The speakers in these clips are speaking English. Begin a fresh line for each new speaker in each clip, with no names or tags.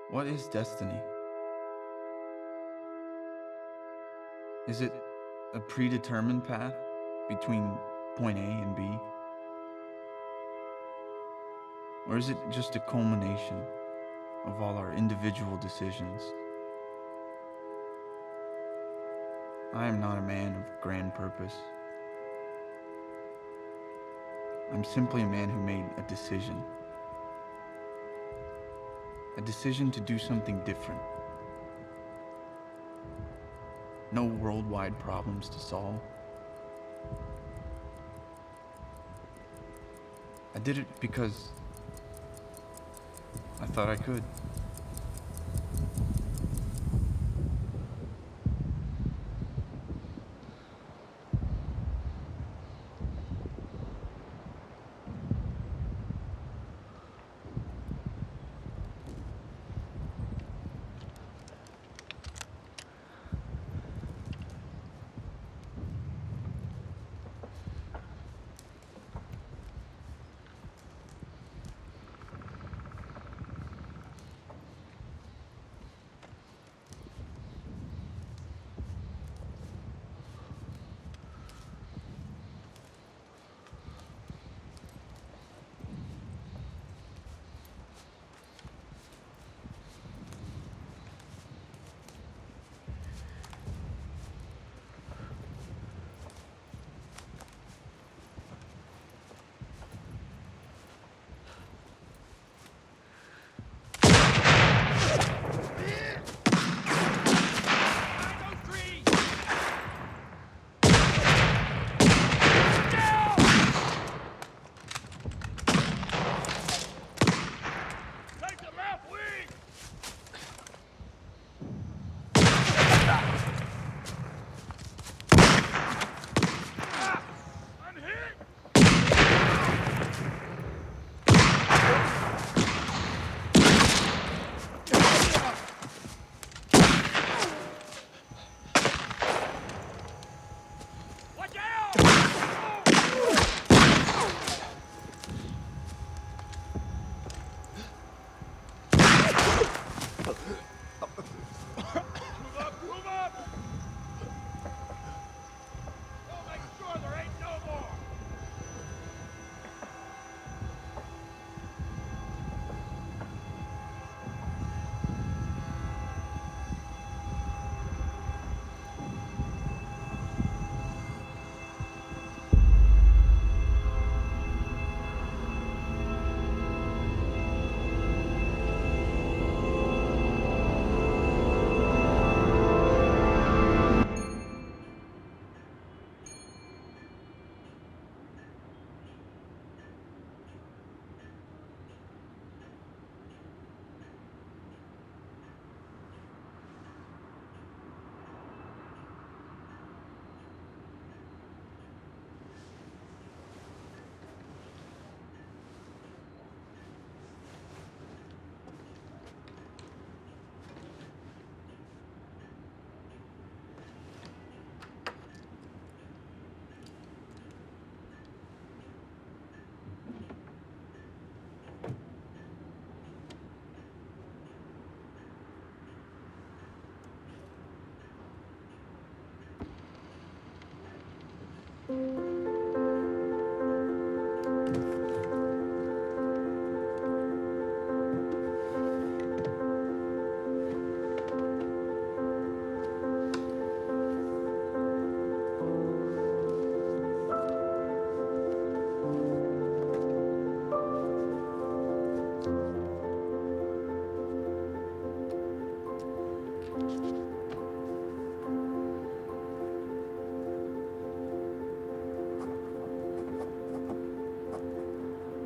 What is destiny? Is it a predetermined path between point A and B? Or is it just a culmination of all our individual decisions? I am not a man of grand purpose. I'm simply a man who made a decision. A decision to do something different. No worldwide problems to solve. I did it because I thought I could.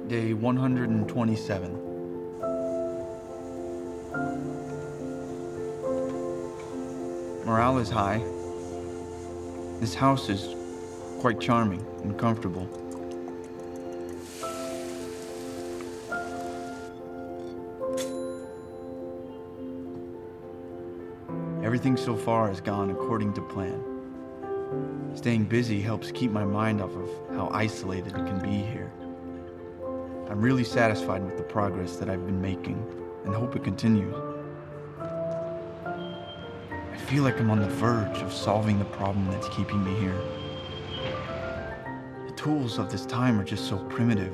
Day 127. Morale is high. This house is quite charming and comfortable. Everything so far has gone according to plan. Staying busy helps keep my mind off of how isolated it can be here. I'm really satisfied with the progress that I've been making and hope it continues. feel like I'm on the verge of solving the problem that's keeping me here. The tools of this time are just so primitive.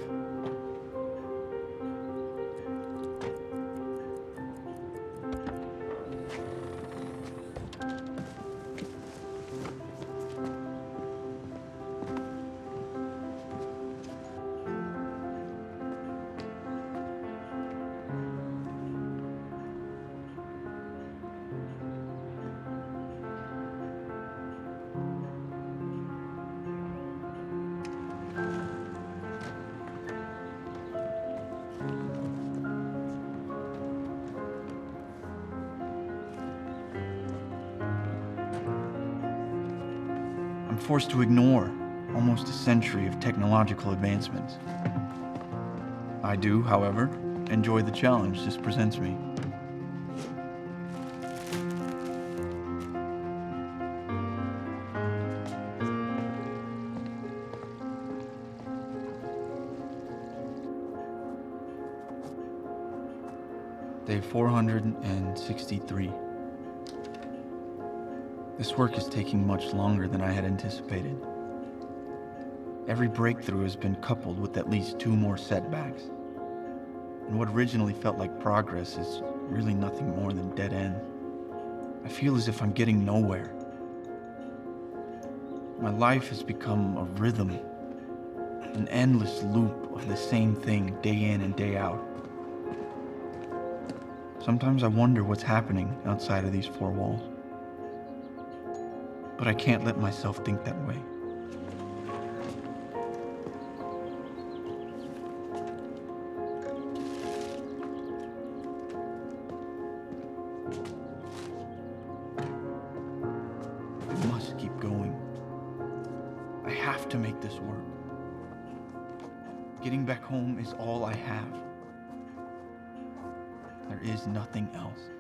I'm forced to ignore almost a century of technological advancements. I do, however, enjoy the challenge this presents me. Day 463. This work is taking much longer than I had anticipated. Every breakthrough has been coupled with at least 2 more setbacks. And what originally felt like progress is really nothing more than dead end. I feel as if I'm getting nowhere. My life has become a rhythm, an endless loop of the same thing day in and day out. Sometimes I wonder what's happening outside of these 4 walls. But I can't let myself think that way. I must keep going. I have to make this work. Getting back home is all I have. There is nothing else.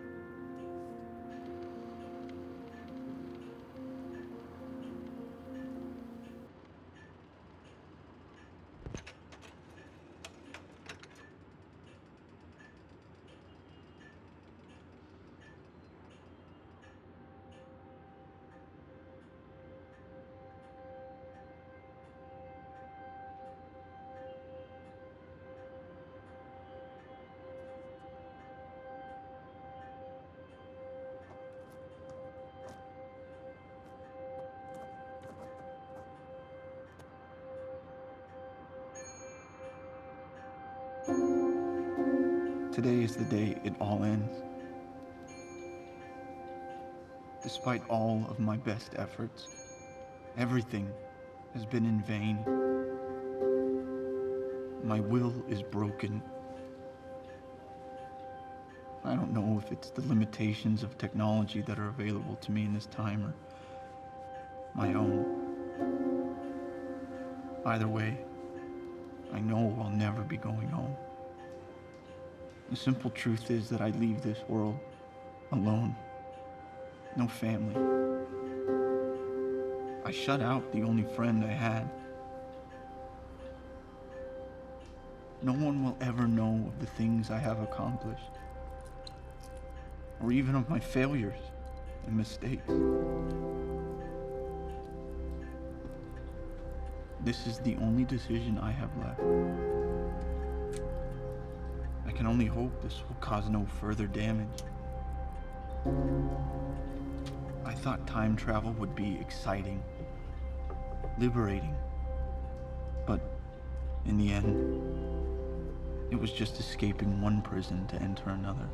Today is the day it all ends. Despite all of my best efforts, everything has been in vain. My will is broken. I don't know if it's the limitations of technology that are available to me in this time or my own. Either way, I know I'll never be going home. The simple truth is that I leave this world alone. No family. I shut out the only friend I had. No one will ever know of the things I have accomplished, or even of my failures and mistakes. This is the only decision I have left. I can only hope this will cause no further damage. I thought time travel would be exciting, liberating, but in the end, it was just escaping one prison to enter another.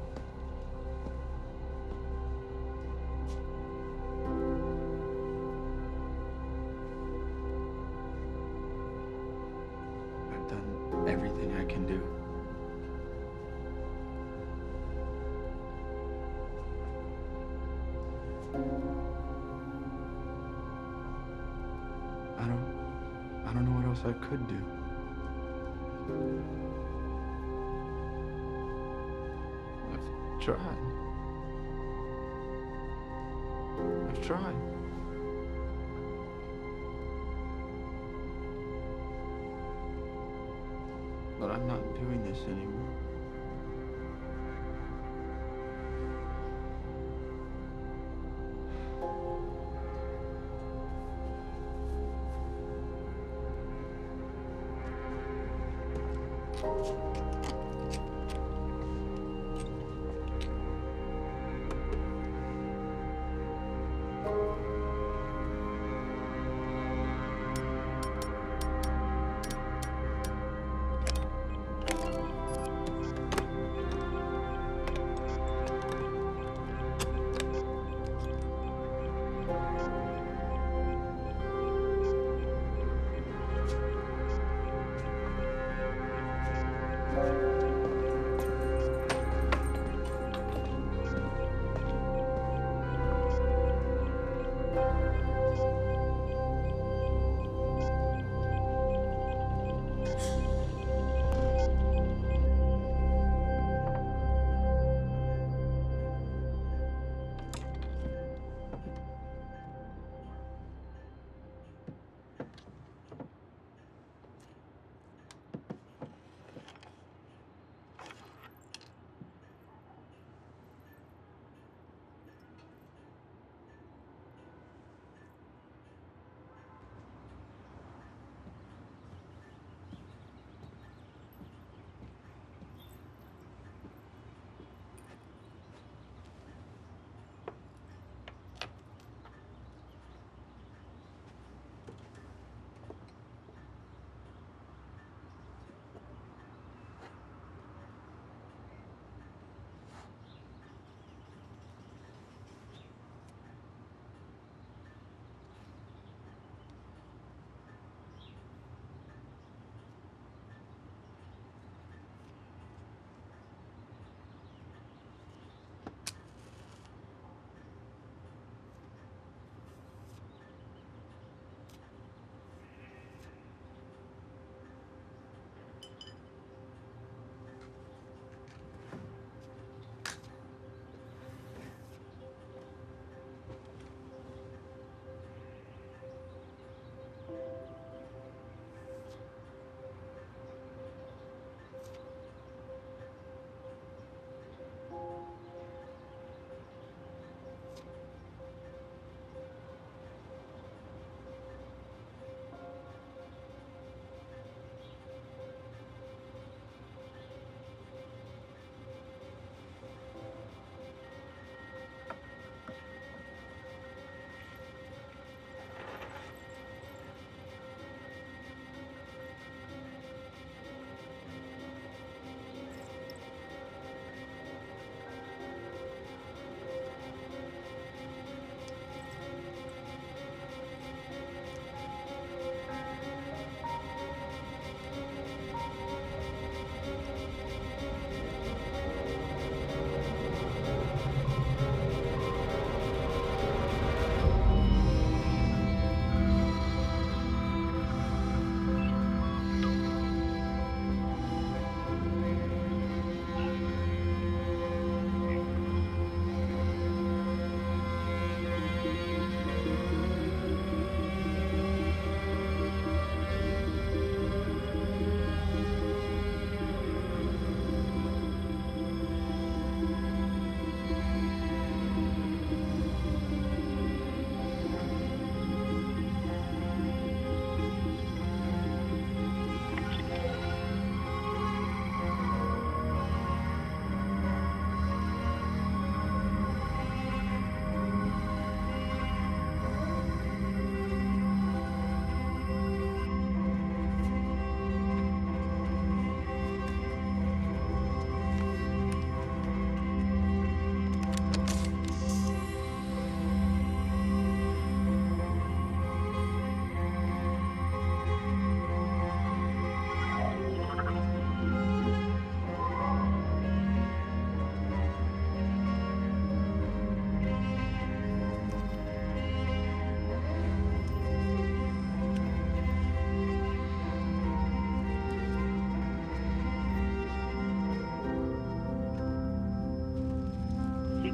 I've done everything I can do. I don't know what else I could do. I've tried. But I'm not doing this anymore.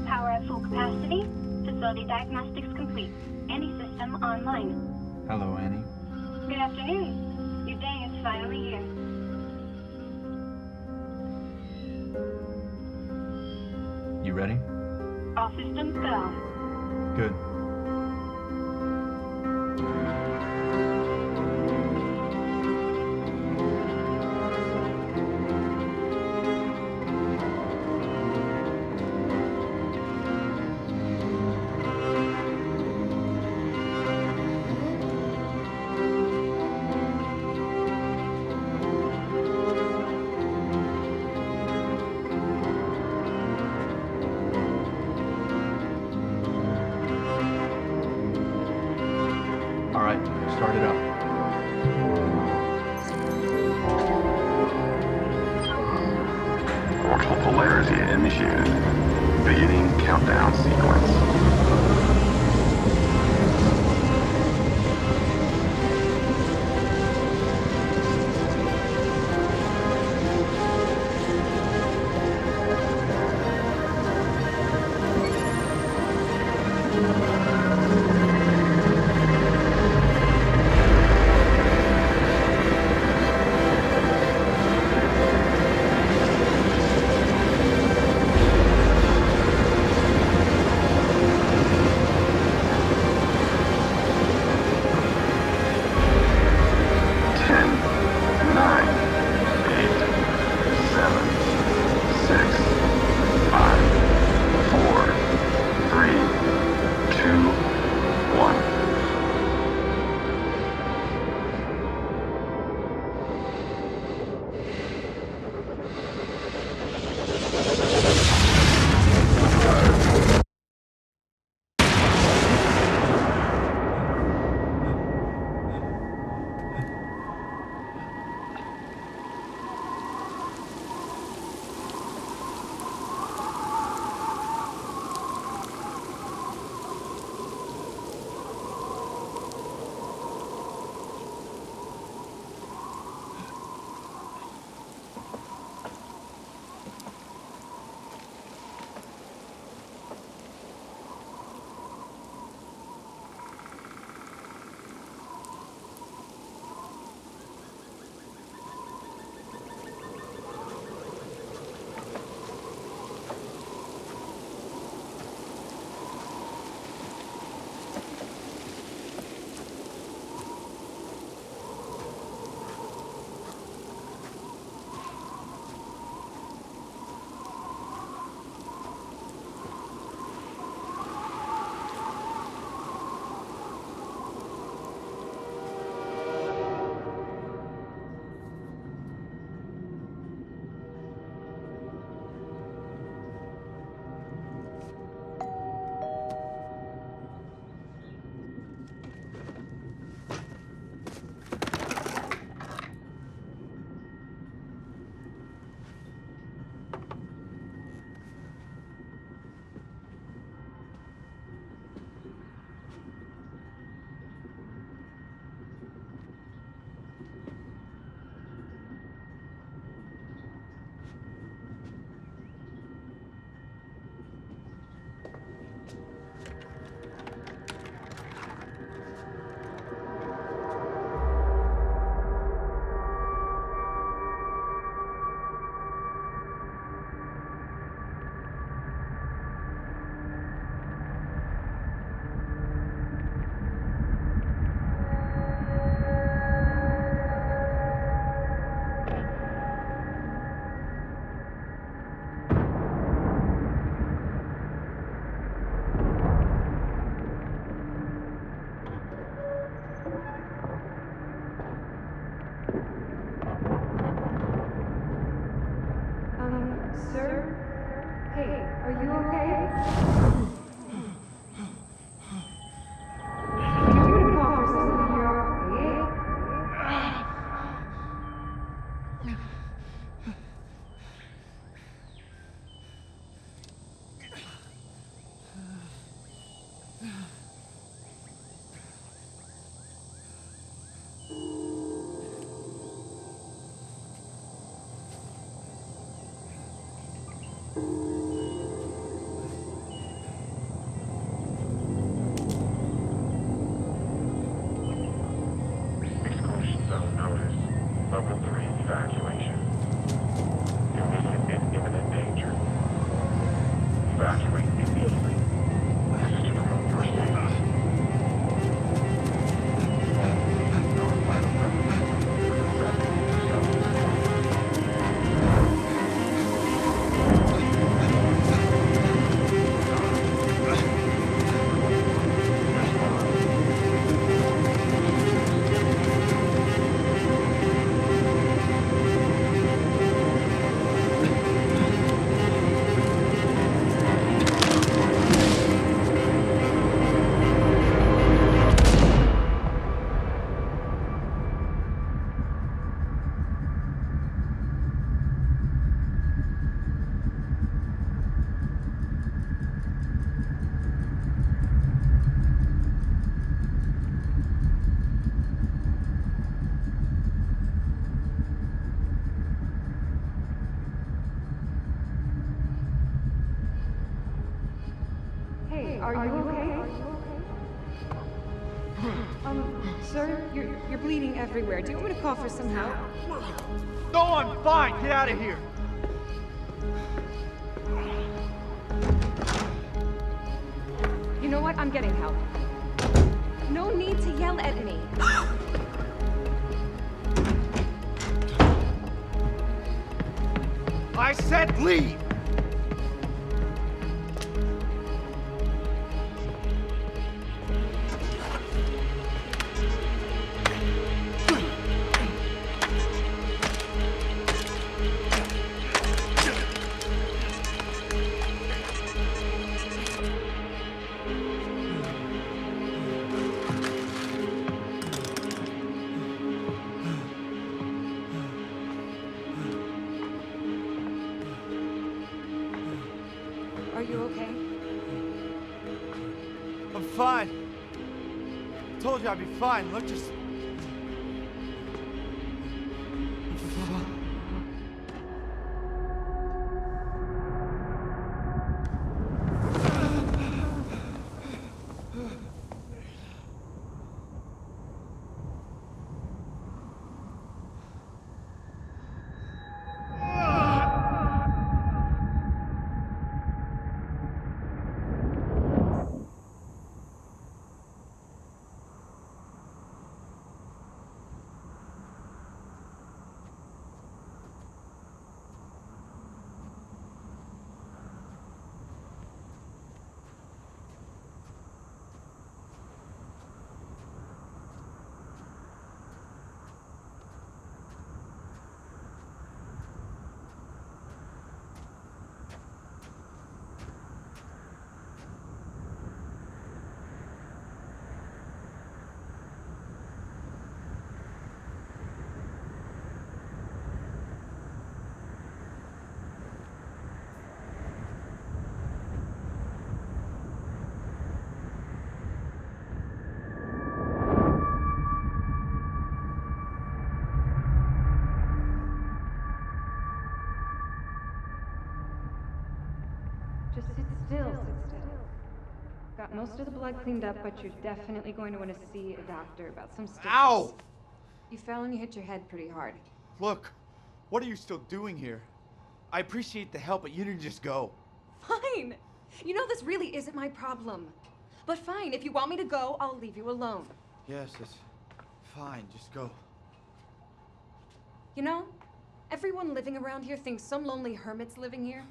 Power at full capacity. Facility diagnostics complete. Annie system online.
Hello, Annie.
Good afternoon. Your day is finally here.
You ready?
All systems go.
Good.
Activity initiated. Beginning countdown sequence.
are you okay? Sir, you're bleeding everywhere. Do you want me to call for some help?
No, I'm fine. Get out of here.
You know what? I'm getting help. No need to yell at me.
I said leave.
Are you okay?
I'm fine. I told you I'd be fine. Look, just...
Just sit still, sit still. Got most of the blood cleaned up, but you're definitely going to want to see a doctor about some stitches.
Ow!
You fell and you hit your head pretty hard.
Look, what are you still doing here? I appreciate the help, but you didn't just go.
Fine! You know this really isn't my problem. But fine, if you want me to go, I'll leave you alone.
Yes, it's fine. Just go.
You know, everyone living around here thinks some lonely hermit's living here.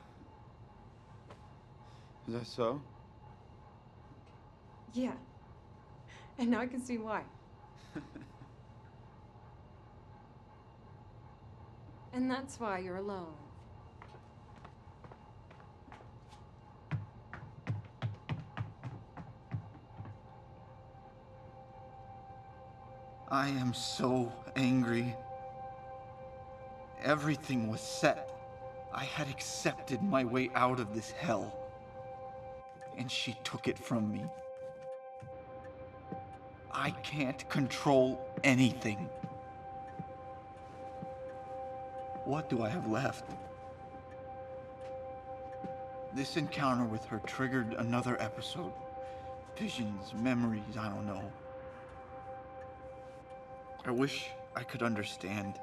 Is that so?
Yeah. And now I can see why. And that's why you're alone.
I am so angry. Everything was set. I had accepted my way out of this hell. And she took it from me. I can't control anything. What do I have left? This encounter with her triggered another episode. Visions, memories, I don't know. I wish I could understand.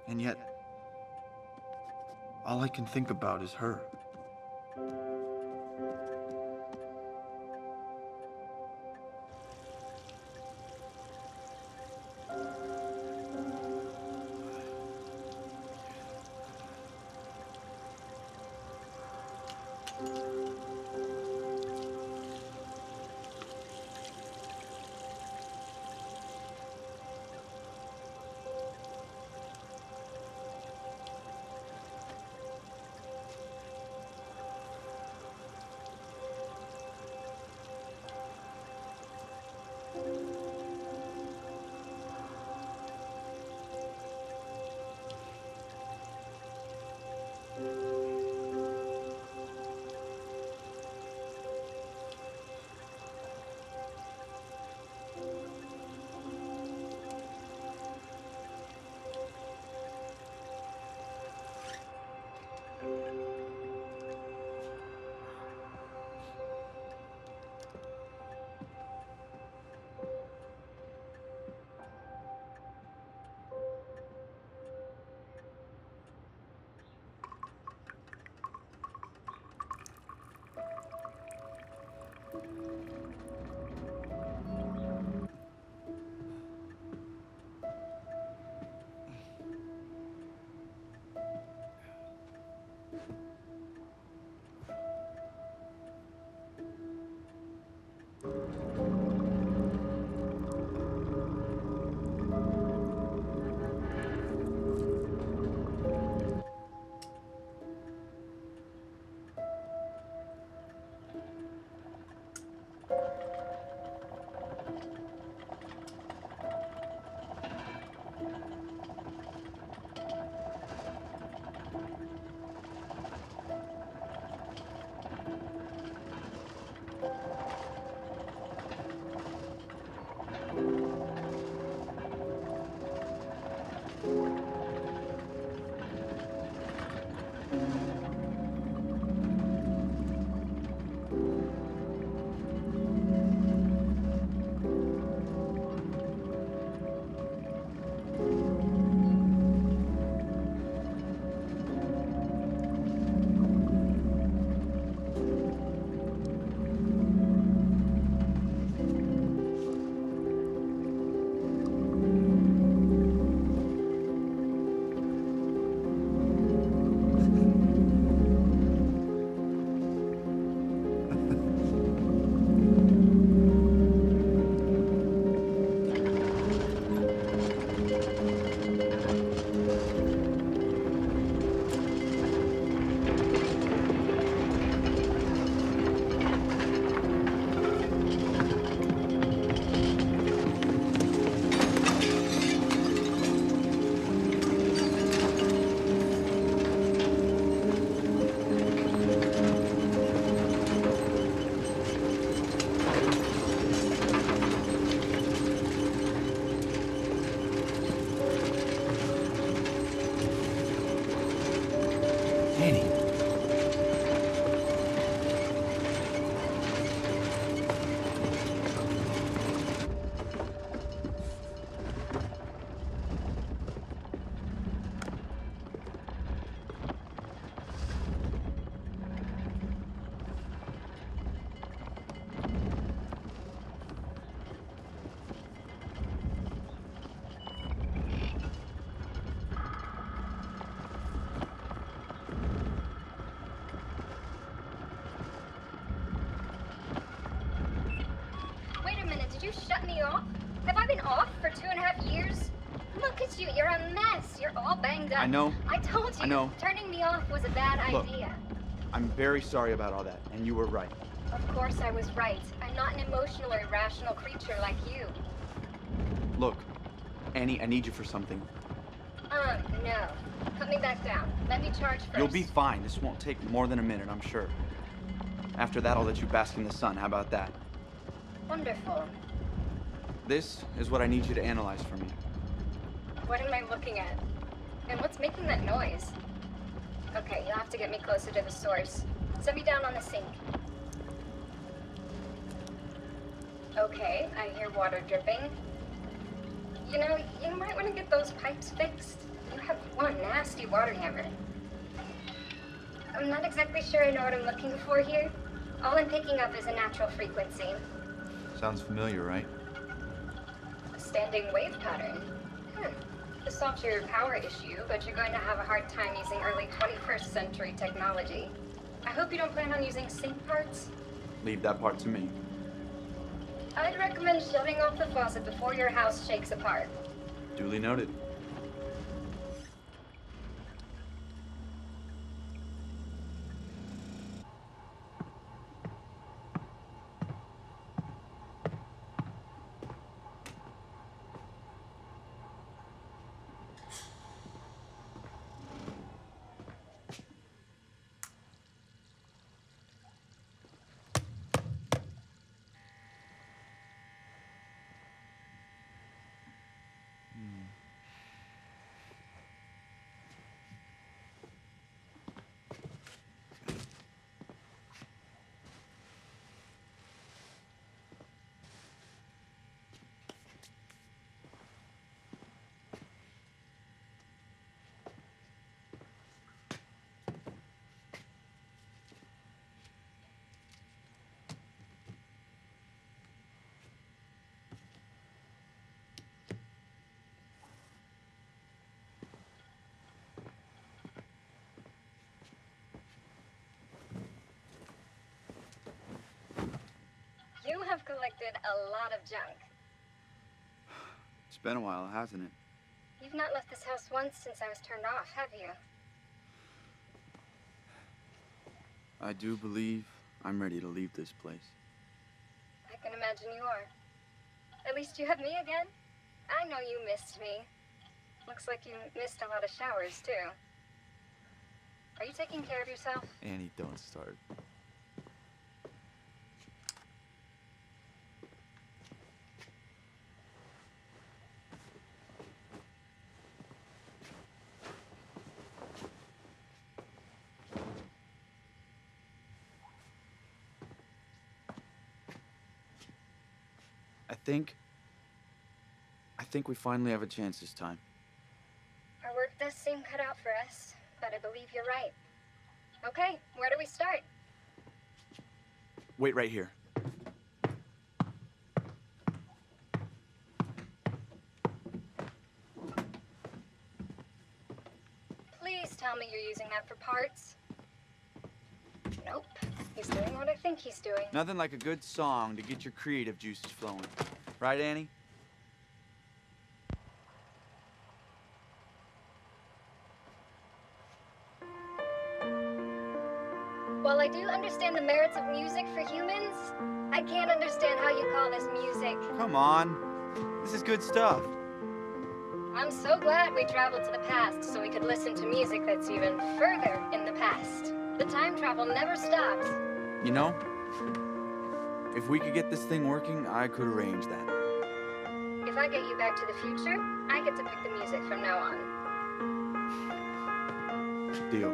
And yet, all I can think about is her.
you. You're a mess. You're all banged up.
I know.
I told you.
I know.
Turning me off was a bad
Look.
idea.
I'm very sorry about all that, and you were right.
Of course I was right. I'm not an emotional or irrational creature like you.
Look, Annie, I need you for something.
No. Put me back down. Let me charge first.
You'll be fine. This won't take more than a minute, I'm sure. After that, I'll let you bask in the sun. How about that?
Wonderful.
This is what I need you to analyze for me.
What am I looking at? And what's making that noise? Okay, you'll have to get me closer to the source. Set me down on the sink. Okay, I hear water dripping. You know, you might want to get those pipes fixed. You have one nasty water hammer. I'm not exactly sure I know what I'm looking for here. All I'm picking up is a natural frequency.
Sounds familiar, right?
A standing wave pattern. This solves your power issue, but you're going to have a hard time using early 21st century technology. I hope you don't plan on using sink parts.
Leave that part to me.
I'd recommend shutting off the faucet before your house shakes apart.
Duly noted.
You have collected a lot of junk.
It's been a while, hasn't it?
You've not left this house once since I was turned off, have you?
I do believe I'm ready to leave this place.
I can imagine you are. At least you have me again. I know you missed me. Looks like you missed a lot of showers, too. Are you taking care of yourself?
Annie, don't start. I think we finally have a chance this time.
Our work does seem cut out for us, but I believe you're right. Okay, where do we start?
Wait right here.
Please tell me you're using that for parts. Nope. He's doing what I think he's doing.
Nothing like a good song to get your creative juices flowing. Right, Annie?
While I do understand the merits of music for humans, I can't understand how you call this music.
Come on. This is good stuff.
I'm so glad we traveled to the past so we could listen to music that's even further in the past. The time travel never stops.
You know, if we could get this thing working, I could arrange that.
If I get you back to the future, I get to pick the music from now on.
Deal.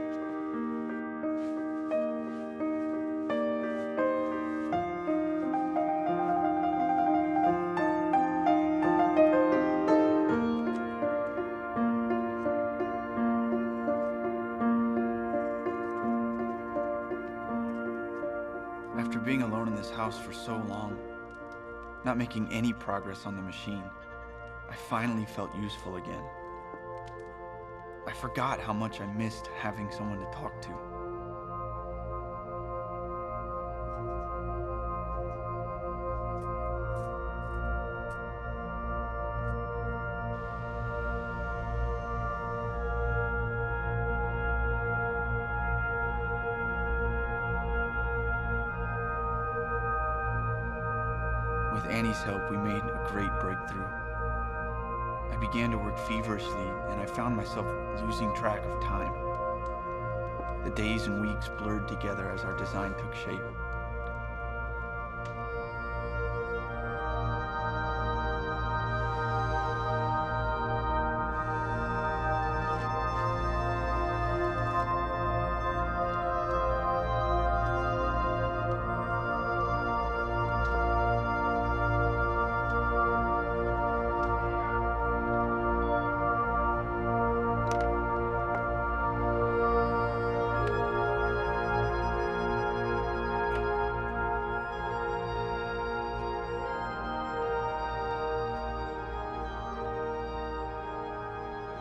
After being alone in this house for so long, not making any progress on the machine, I finally felt useful again. I forgot how much I missed having someone to talk to. Annie's help, we made a great breakthrough. I began to work feverishly, and I found myself losing track of time. The days and weeks blurred together as our design took shape.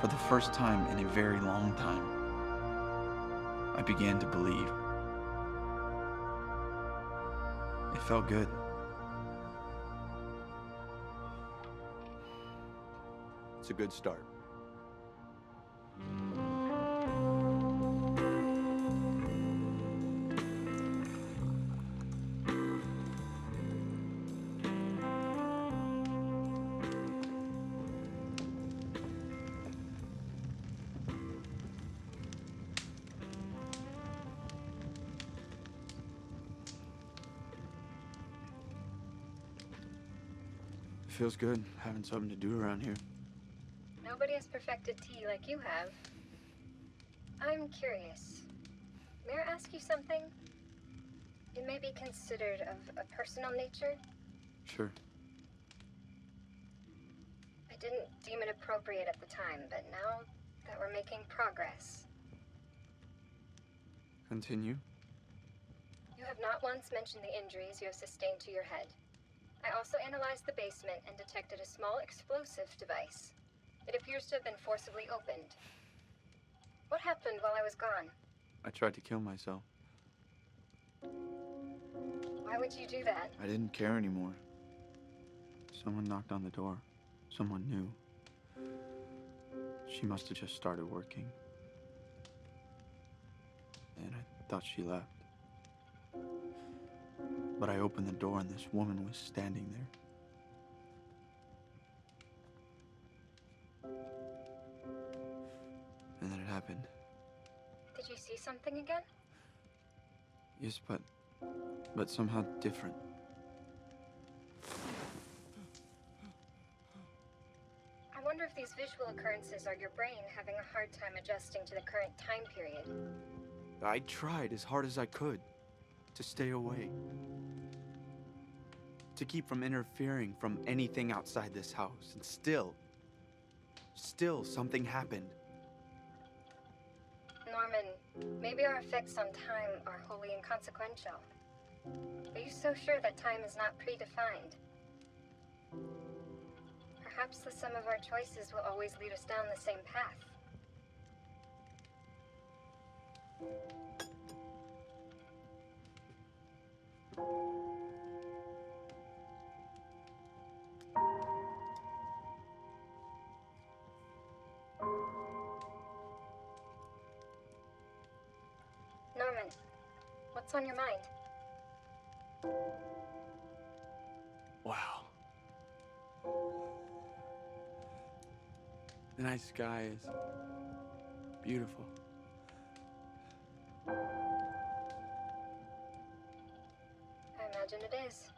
For the first time in a very long time, I began to believe. It felt good. It's a good start. Feels good having something to do around here.
Nobody has perfected tea like you have. I'm curious. May I ask you something? It may be considered of a personal nature.
Sure.
I didn't deem it appropriate at the time, but now that we're making progress.
Continue.
You have not once mentioned the injuries you have sustained to your head. I also analyzed the basement and detected a small explosive device. It appears to have been forcibly opened. What happened while I was gone?
I tried to kill myself.
Why would you do that?
I didn't care anymore. Someone knocked on the door. Someone new. She must have just started working. And I thought she left. But I opened the door and this woman was standing there. And then it happened.
Did you see something again?
Yes, but somehow different.
I wonder if these visual occurrences are your brain having a hard time adjusting to the current time period.
I tried as hard as I could to stay away. To keep from interfering from anything outside this house. And still something happened.
Norman, maybe our effects on time are wholly inconsequential. Are you so sure that time is not predefined? Perhaps the sum of our choices will always lead us down the same path. Norman, what's on your mind?
Wow. The night sky is beautiful.
I imagine it is.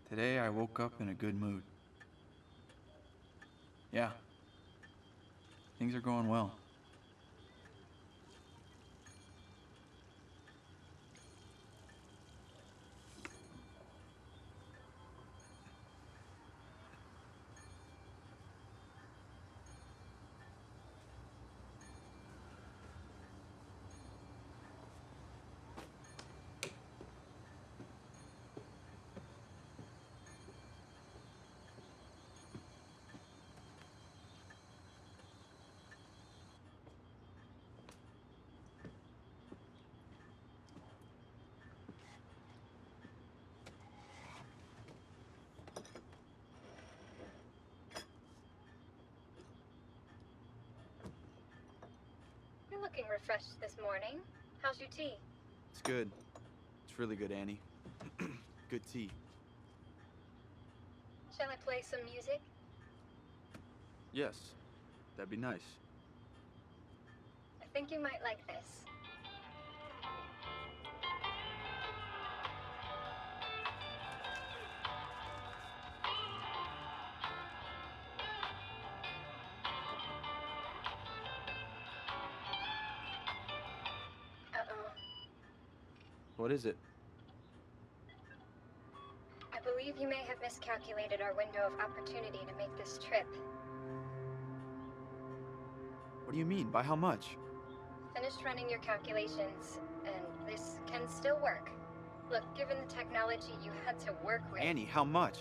Today I woke up in a good mood. Yeah. Things are going well.
looking refreshed this morning. How's your tea?
It's good. It's really good, Annie. Good tea.
Shall I play some music?
Yes, that'd be nice.
I think you might like this. Uh-oh.
What is it?
I believe you may have miscalculated our window of opportunity to make this trip.
What do you mean? By how much?
Finished running your calculations, and this can still work. Look, given the technology you had to work with...
Annie, how much?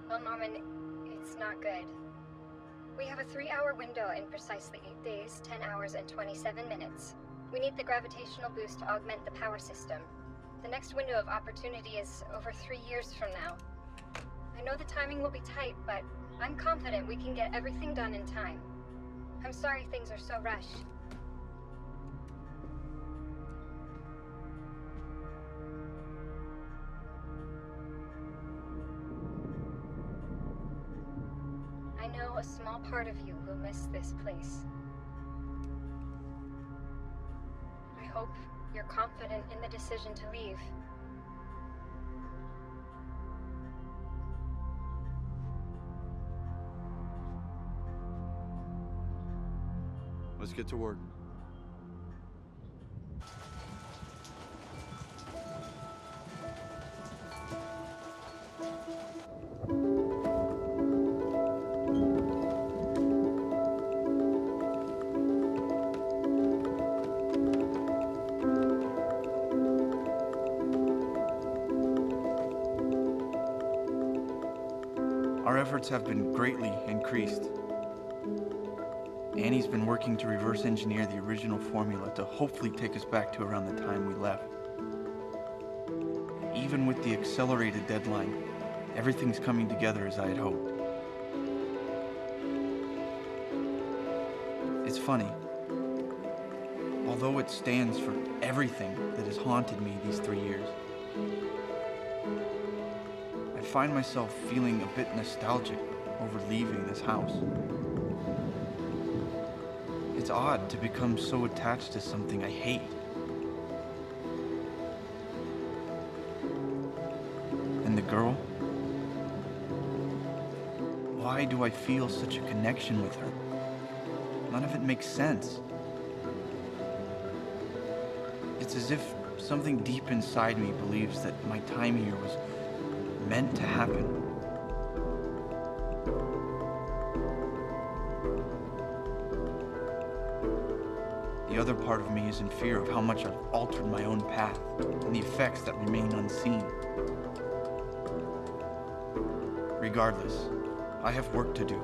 Well, Norman, it's not good. We have a 3-hour window in precisely 8 days, 10 hours, and 27 minutes. We need the gravitational boost to augment the power system. The next window of opportunity is over 3 years from now. I know the timing will be tight, but I'm confident we can get everything done in time. I'm sorry things are so rushed. I know a small part of you will miss this place. I hope you're confident in the decision to leave.
Let's get to work. Our efforts have been greatly increased. Annie's been working to reverse engineer the original formula to hopefully take us back to around the time we left. Even with the accelerated deadline, everything's coming together as I had hoped. It's funny. Although it stands for everything that has haunted me these 3 years, I find myself feeling a bit nostalgic over leaving this house. It's odd to become so attached to something I hate. And the girl? Why do I feel such a connection with her? None of it makes sense. It's as if something deep inside me believes that my time here was meant to happen. The other part of me is in fear of how much I've altered my own path and the effects that remain unseen. Regardless, I have work to do,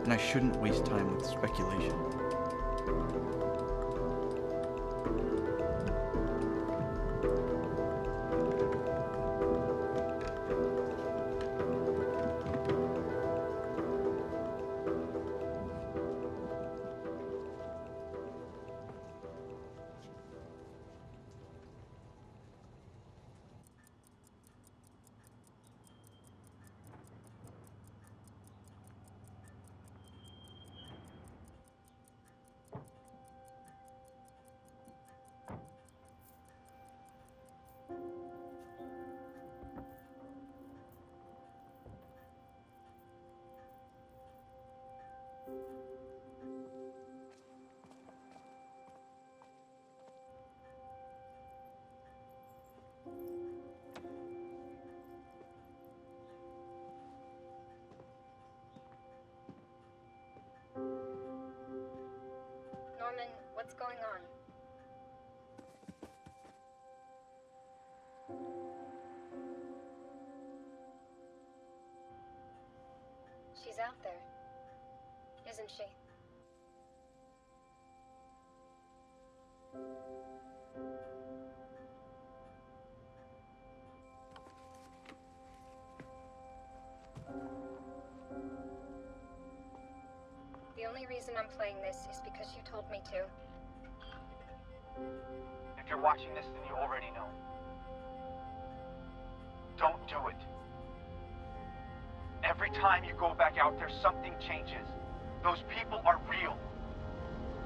and I shouldn't waste time with speculation.
Norman, what's going on? She's out there, isn't she? The only only reason I'm playing this is because you told me to.
If you're watching this, then you already know. Don't do it. Every time you go back out there, something changes. Those people are real.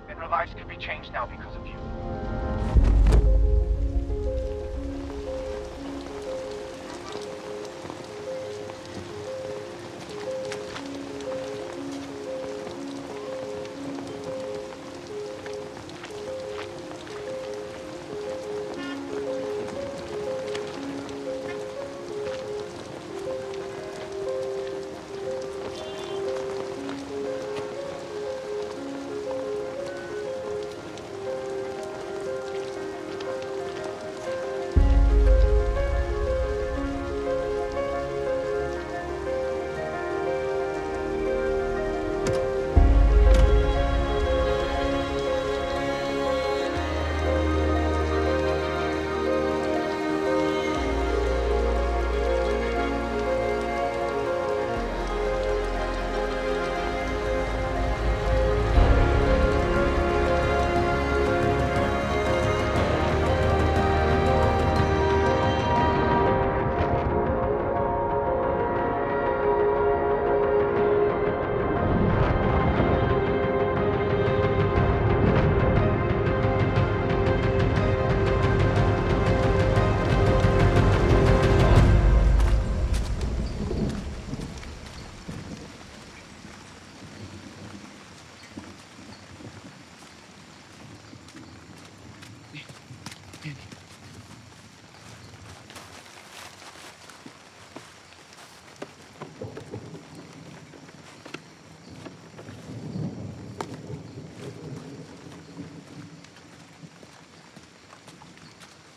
And their lives could be changed now because of you.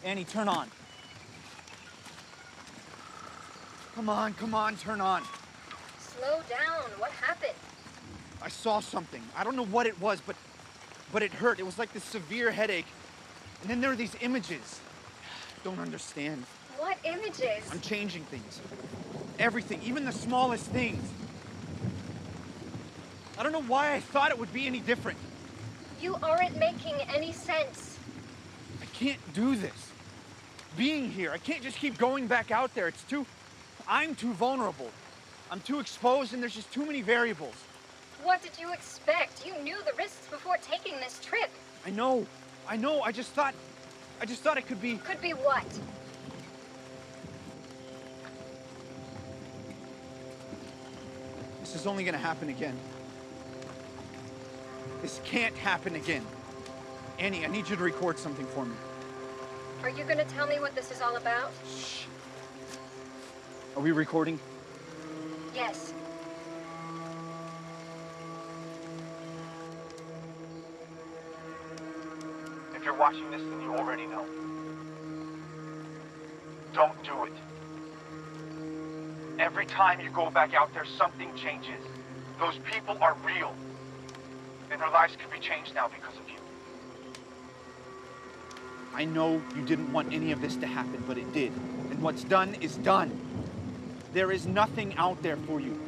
Annie, turn on. Come on, turn on.
Slow down. What happened?
I saw something. I don't know what it was, but it hurt. It was like this severe headache. And then there are these images. Don't understand.
What images?
I'm changing things. Everything, even the smallest things. I don't know why I thought it would be any different.
You aren't making any sense.
I can't do this. Being here, I can't just keep going back out there. I'm too vulnerable. I'm too exposed, and there's just too many variables.
What did you expect? You knew the risks before taking this trip.
I know. I just thought it could be...
Could be what?
This is only gonna happen again. This can't happen again. Annie, I need you to record something for me.
Are you gonna tell me what this is all about?
Shh. Are we recording?
Yes.
If you're watching this, then you already know. Don't do it. Every time you go back out there, something changes. Those people are real. And their lives could be changed now because of you.
I know you didn't want any of this to happen, but it did. And what's done is done. There is nothing out there for you.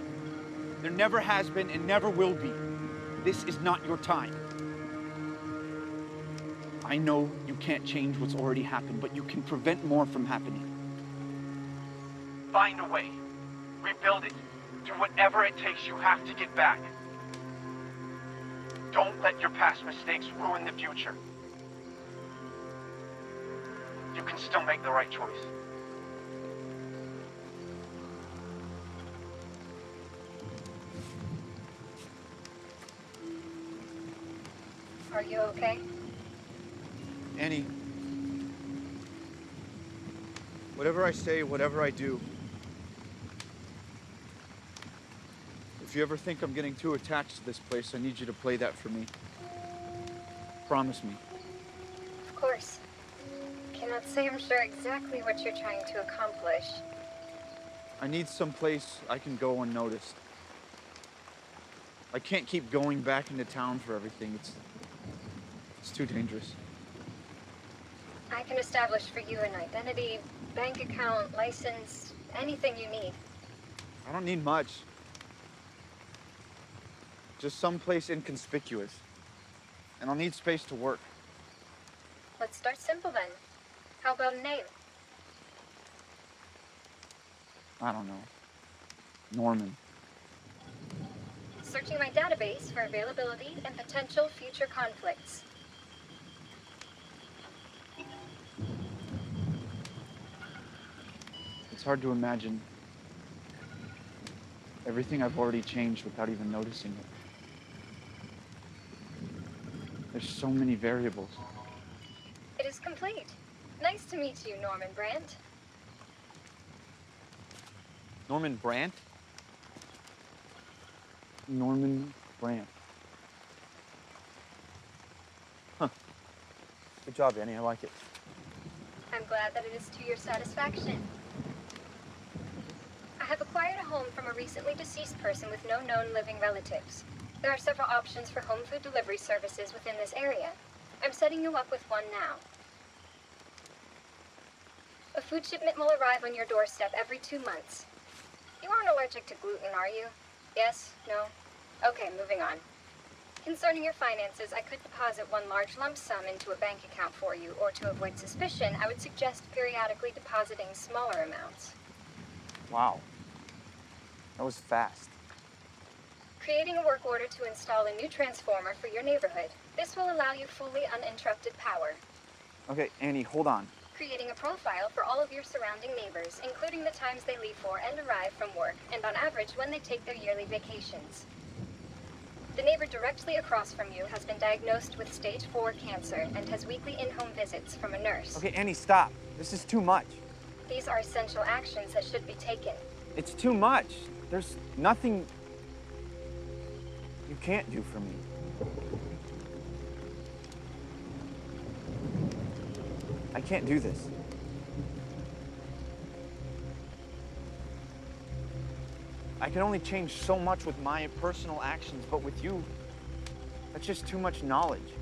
There never has been and never will be. This is not your time. I know you can't change what's already happened, but you can prevent more from happening.
Find a way. Rebuild it. Do whatever it takes. You have to get back. Don't let your past mistakes ruin the future. You can still make the right choice.
Are you okay?
Annie, whatever I say, whatever I do, if you ever think I'm getting too attached to this place, I need you to play that for me. Promise me.
Of course. Cannot say I'm sure exactly what you're trying to accomplish.
I need some place I can go unnoticed. I can't keep going back into town for everything. It's too dangerous.
I can establish for you an identity, bank account, license, anything you need.
I don't need much. Just someplace inconspicuous. And I'll need space to work.
Let's start simple then. How about a name?
I don't know. Norman.
Searching my database for availability and potential future conflicts.
It's hard to imagine everything I've already changed without even noticing it. There's so many variables.
It is complete. Nice to meet you, Norman Brandt.
Norman Brandt? Norman Brandt. Huh. Good job, Annie. I like it.
I'm glad that it is to your satisfaction. I have acquired a home from a recently deceased person with no known living relatives. There are several options for home food delivery services within this area. I'm setting you up with one now. A food shipment will arrive on your doorstep every 2 months. You aren't allergic to gluten, are you? Yes? No? Okay, moving on. Concerning your finances, I could deposit one large lump sum into a bank account for you, or to avoid suspicion, I would suggest periodically depositing smaller amounts.
Wow. That was fast.
Creating a work order to install a new transformer for your neighborhood. This will allow you fully uninterrupted power.
Okay, Annie, hold on.
Creating a profile for all of your surrounding neighbors, including the times they leave for and arrive from work, and on average when they take their yearly vacations. The neighbor directly across from you has been diagnosed with stage 4 cancer and has weekly in-home visits from a nurse.
Okay, Annie, stop. This is too much.
These are essential actions that should be taken.
It's too much. There's nothing you can't do for me. I can't do this. I can only change so much with my personal actions, but with you, that's just too much knowledge.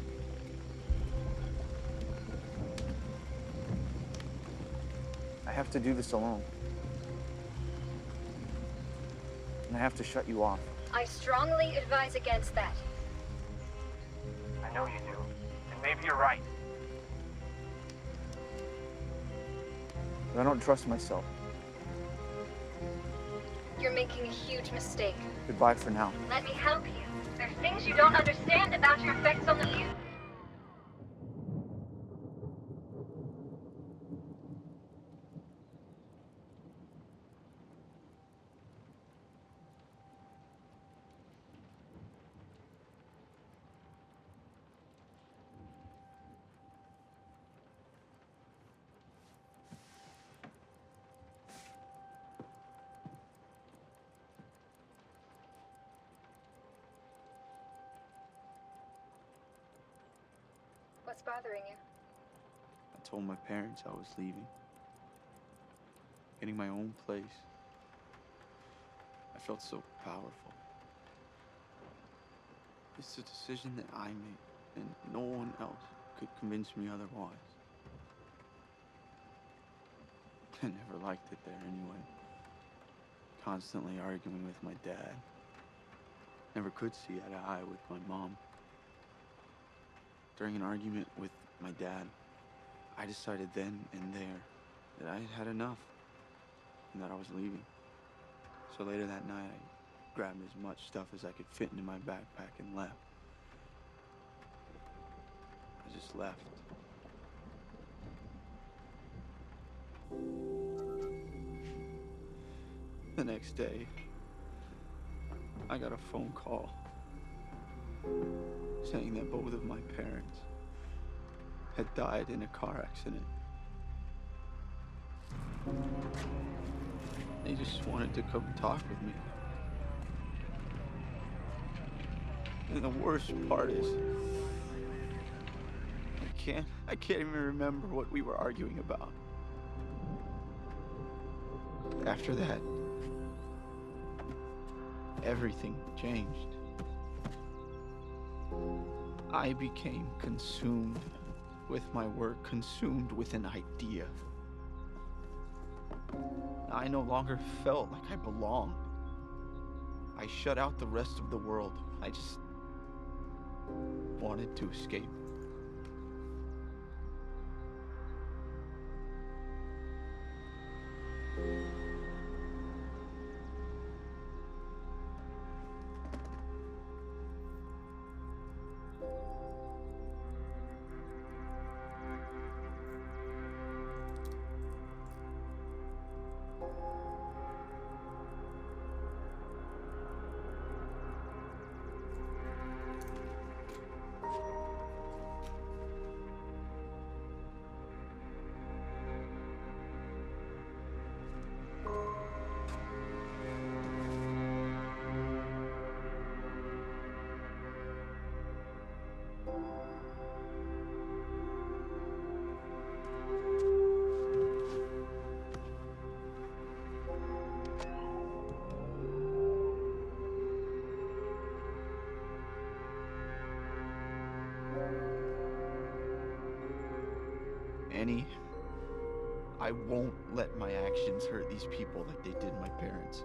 I have to do this alone. And I have to shut you off.
I strongly advise against that.
I know you do. And maybe you're right. But I don't trust myself.
You're making a huge mistake.
Goodbye for now.
Let me help you. There are things you don't understand about your effects on the view. What's bothering you?
I told my parents I was leaving. Getting my own place. I felt so powerful. It's a decision that I made, and no one else could convince me otherwise. I never liked it there anyway. Constantly arguing with my dad. Never could see eye to eye with my mom. During an argument with my dad, I decided then and there that I had had enough and that I was leaving. So later that night, I grabbed as much stuff as I could fit into my backpack and left. I just left. The next day, I got a phone call saying that both of my parents had died in a car accident. They just wanted to come talk with me. And the worst part is, I can't even remember what we were arguing about. After that, everything changed. I became consumed with my work, consumed with an idea. I no longer felt like I belonged. I shut out the rest of the world, I just wanted to escape. Annie, I won't let my actions hurt these people like they did my parents.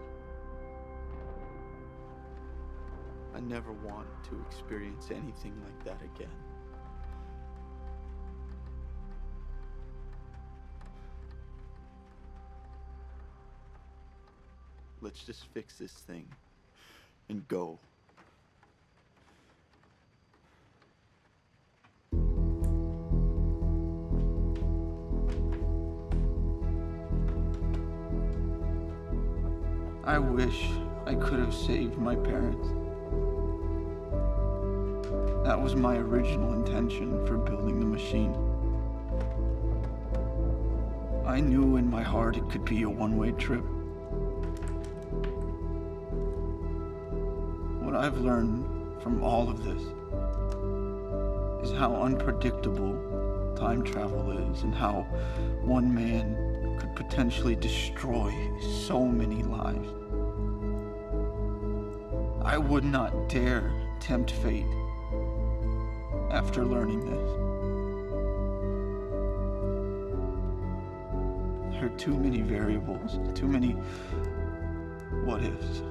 I never want to experience anything like that again. Let's just fix this thing and go. I wish I could have saved my parents. That was my original intention for building the machine. I knew in my heart it could be a one-way trip. What I've learned from all of this is how unpredictable time travel is and how one man could potentially destroy so many lives. I would not dare tempt fate after learning this. There are too many variables, too many what ifs.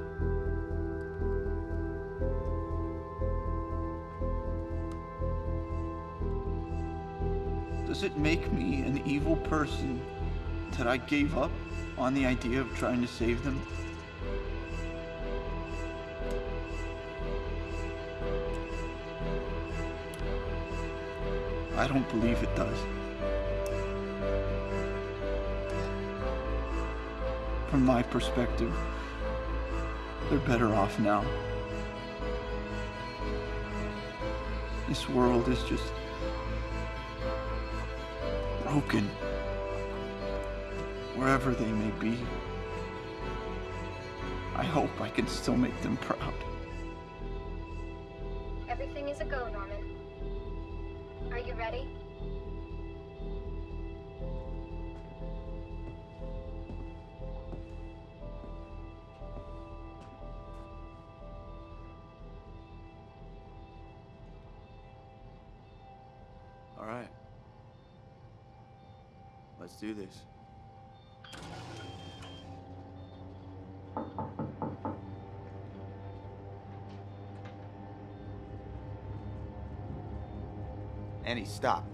Does it make me an evil person that I gave up on the idea of trying to save them? I don't believe it does. From my perspective, they're better off now. This world is just broken, wherever they may be. I hope I can still make them proud.
Everything is a go, Norman. Are you ready?
All right. Let's do this. Annie, stop.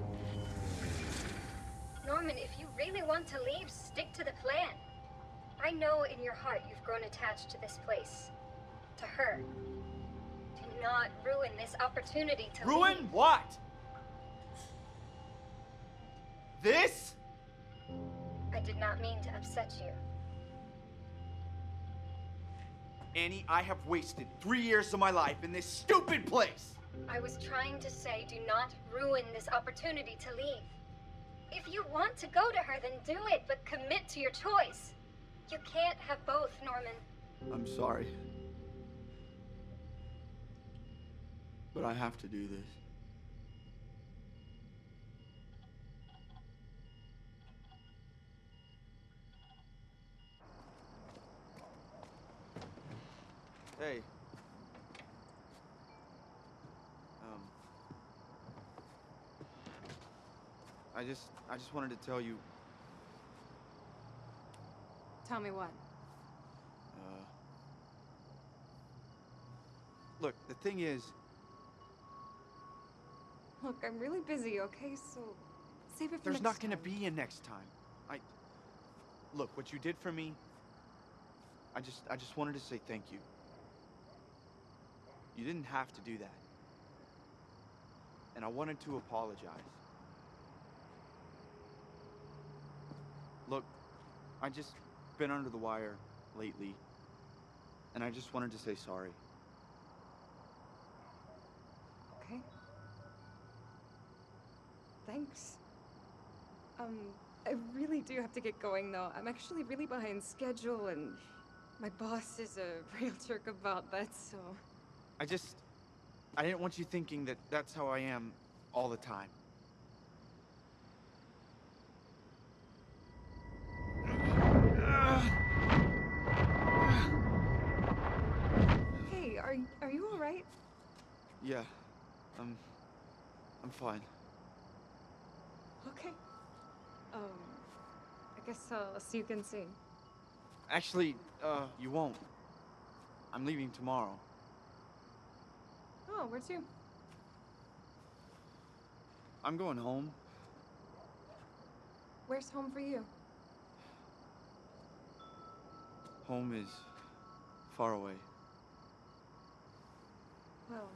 Norman, if you really want to leave, stick to the plan. I know in your heart you've grown attached to this place. To her. Do not ruin this opportunity to
Ruin
leave.
what? This?
I did not mean to upset you.
Annie, I have wasted 3 years of my life in this stupid place.
I was trying to say do not ruin this opportunity to leave. If you want to go to her, then do it, but commit to your choice. You can't have both, Norman.
I'm sorry. But I have to do this. Hey. I just wanted to tell you,
Tell me what?
Look, the thing is,
Look, I'm really busy, okay? So save it for
there's
next
not gonna
time.
be a next time. Look, what you did for me, I just wanted to say thank you. You didn't have to do that. And I wanted to apologize. Look, I just been under the wire lately, and I just wanted to say sorry.
Okay. Thanks. I really do have to get going though. I'm actually really behind schedule and my boss is a real jerk about that, so...
I didn't want you thinking that that's how I am all the time.
Hey, are you all right?
Yeah, I'm fine.
Okay. I guess I'll see you again soon.
Actually, you won't. I'm leaving tomorrow.
Oh, where to?
I'm going home.
Where's home for you?
Home is far away.
Well,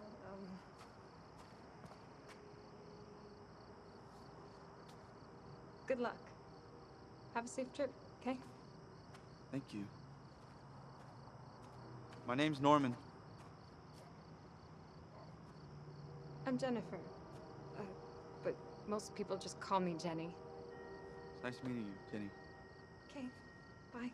good luck. Have a safe trip, okay?
Thank you. My name's Norman.
I'm Jennifer. But most people just call me Jenny.
It's nice meeting you, Jenny.
Okay, bye.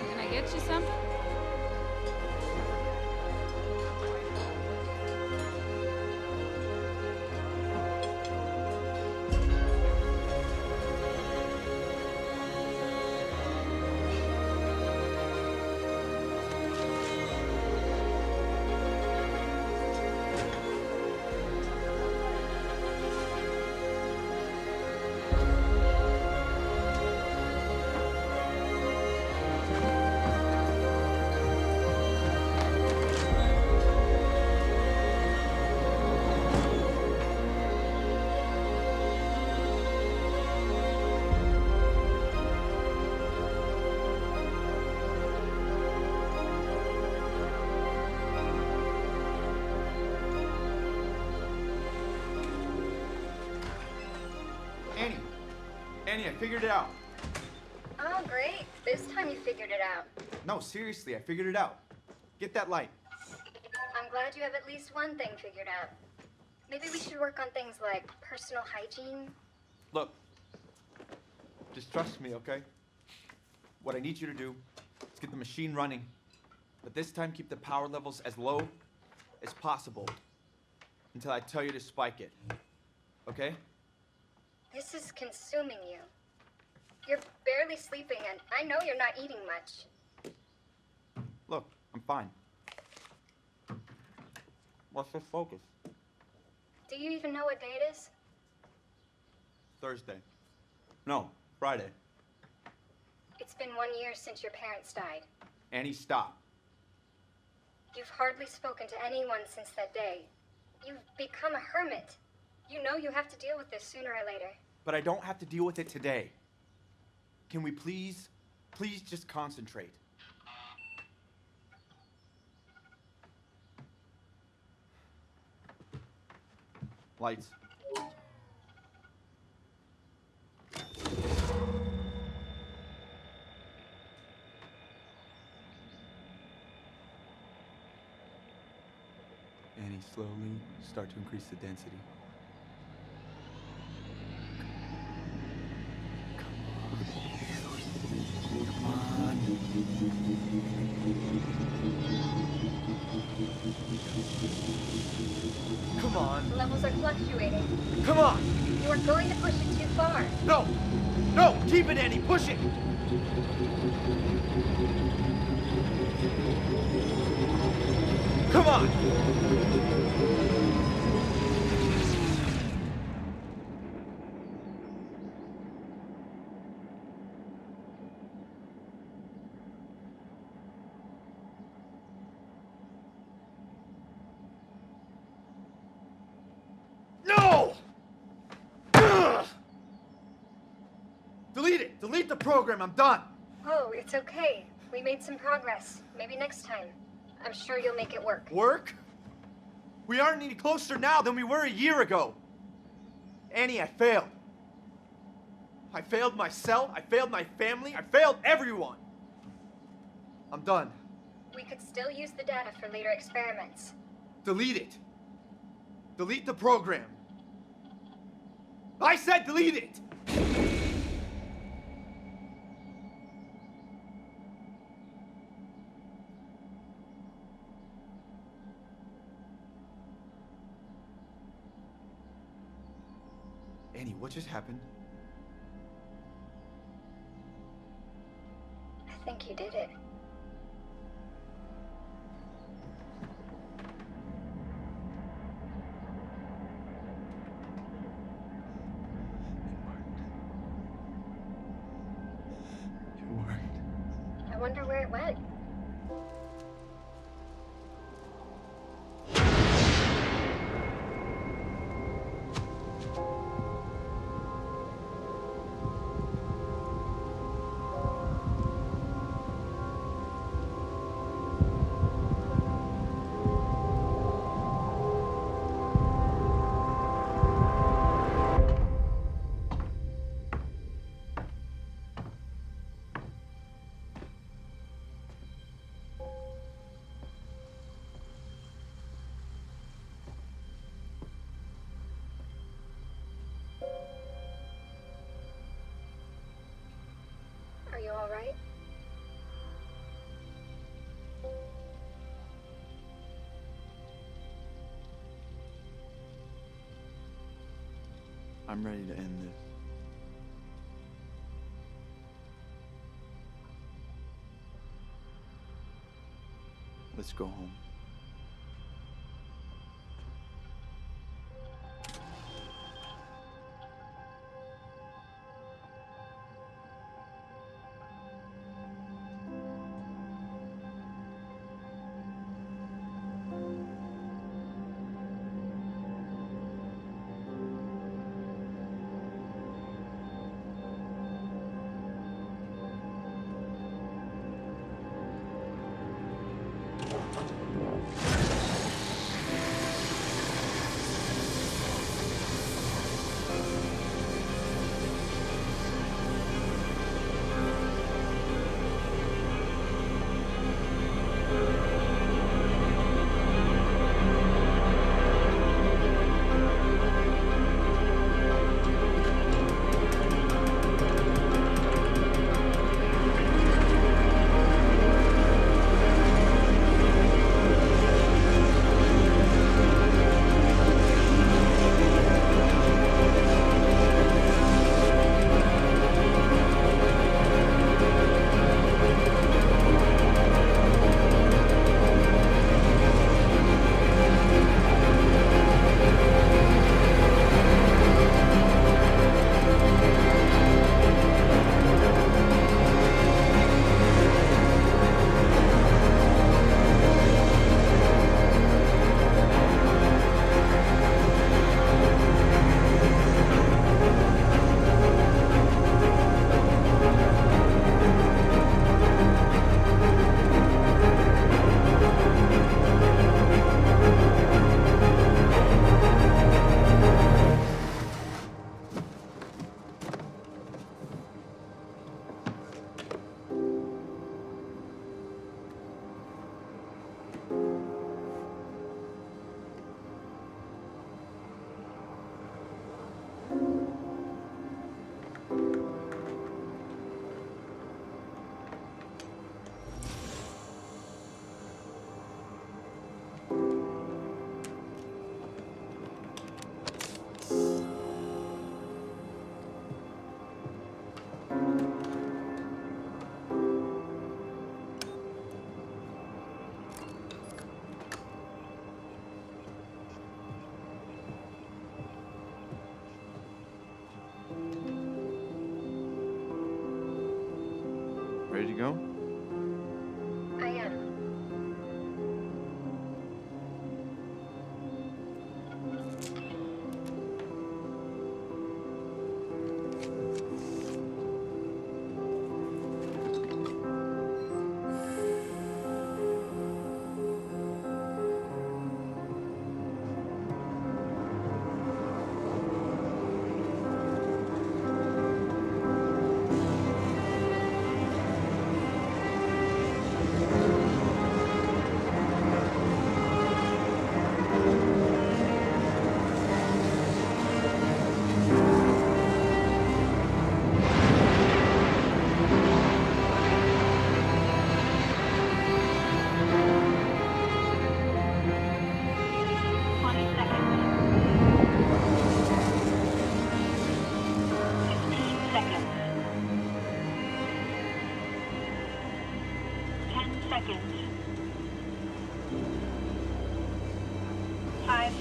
Can I get you something?
Annie, I figured it out.
Oh, great. This time you figured it out.
No, seriously, I figured it out. Get that light.
I'm glad you have at least one thing figured out. Maybe we should work on things like personal hygiene.
Look, just trust me, okay? What I need you to do is get the machine running, but this time keep the power levels as low as possible until I tell you to spike it, okay?
This is consuming you. You're barely sleeping, and I know you're not eating much.
Look, I'm fine. Let's just focus.
Do you even know what day it is?
Thursday. No, Friday.
It's been 1 year since your parents died.
Annie, stop.
You've hardly spoken to anyone since that day. You've become a hermit. You know you have to deal with this sooner or later.
But I don't have to deal with it today. Can we please just concentrate? Lights. Annie, slowly start to increase the density. Come on.
The levels are fluctuating.
Come on!
You are going to push it too far.
No! No! Keep it, Annie! Push it! Come on! No! Ugh! Delete it! Delete the program! I'm done!
Oh, it's okay. We made some progress. Maybe next time. I'm sure you'll make it work.
Work? We aren't any closer now than we were a year ago. Annie, I failed. I failed myself, I failed my family, I failed everyone. I'm done.
We could still use the data for later experiments.
Delete it. Delete the program. I said delete it! Annie, what just happened?
I think you did it.
It worked.
I wonder where it went. Are you all right?
I'm ready to end this. Let's go home.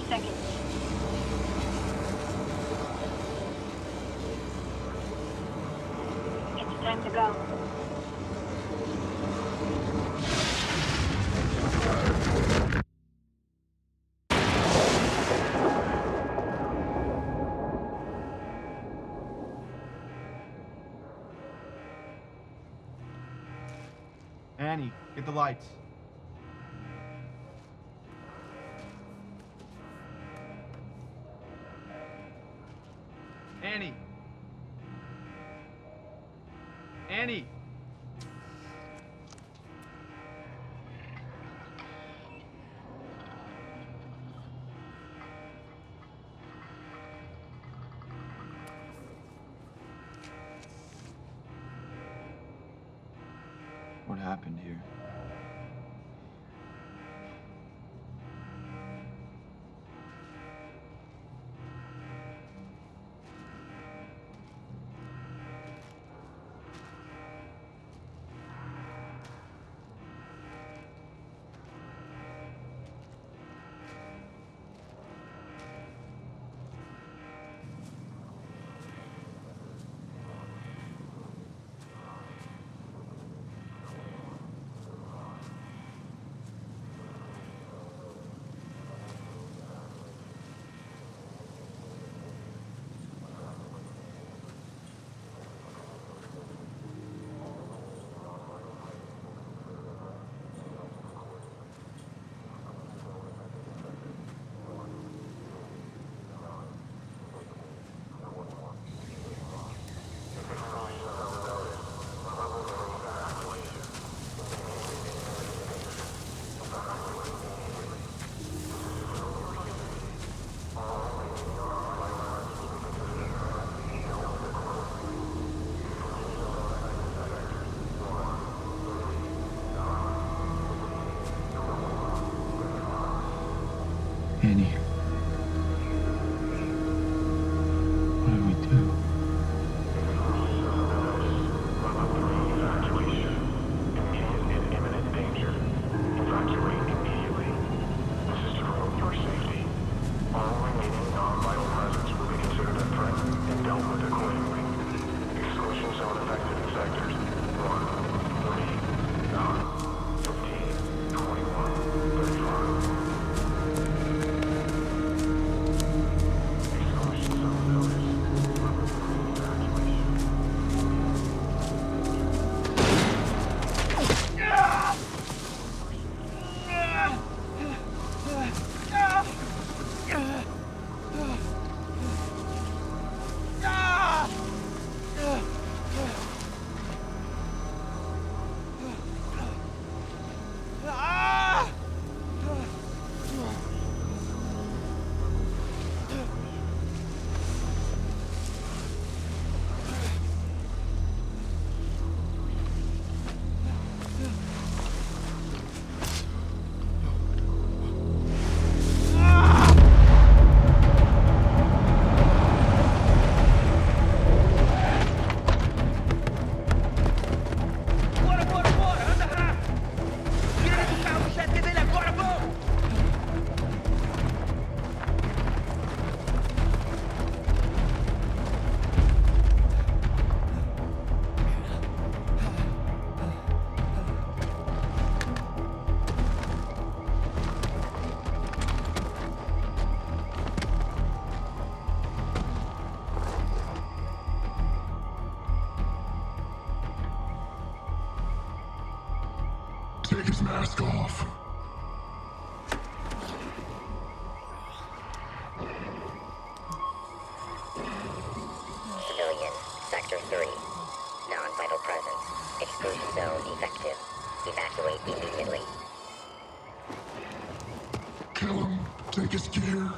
seconds. It's time to go.
Annie, get the lights. Annie! Annie! What happened here? Annie. What do we do?
Imminent danger. Evacuate immediately. This is to promote your safety. All remaining non-vital presence will be considered a threat and dealt with accordingly. Exclusion zone affected in sectors 1, 3, 9, 15, 21, 35.
Take his mask off.
Civilian, Sector 3. Non-vital presence. Exclusion zone effective. Evacuate immediately.
Kill him. Take his gear.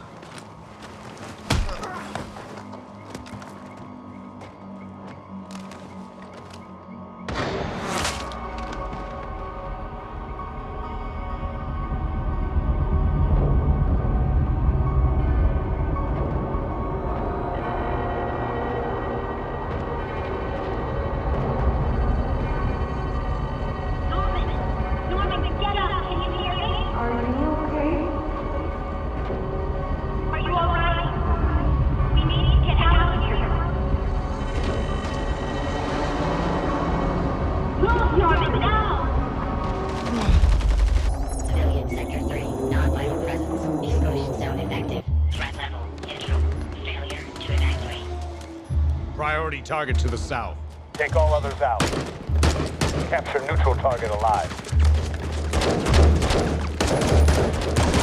Norman, get up! Can you hear me?
Are you okay?
Priority target to the south.
Take all others out. Capture neutral target alive.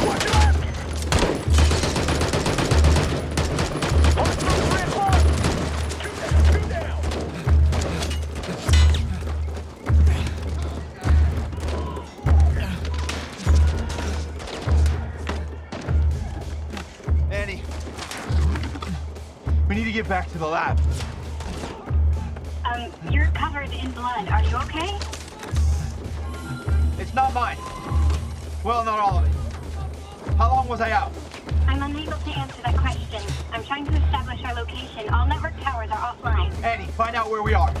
Watch your left! Watch those red lines! Two down!
Annie, we need to get back to the lab.
You're covered in blood. Are you okay?
It's not mine. Well, not all of it. How long was I out?
I'm unable to answer that question. I'm trying to establish our location. All network towers are offline.
Annie, find out where we are.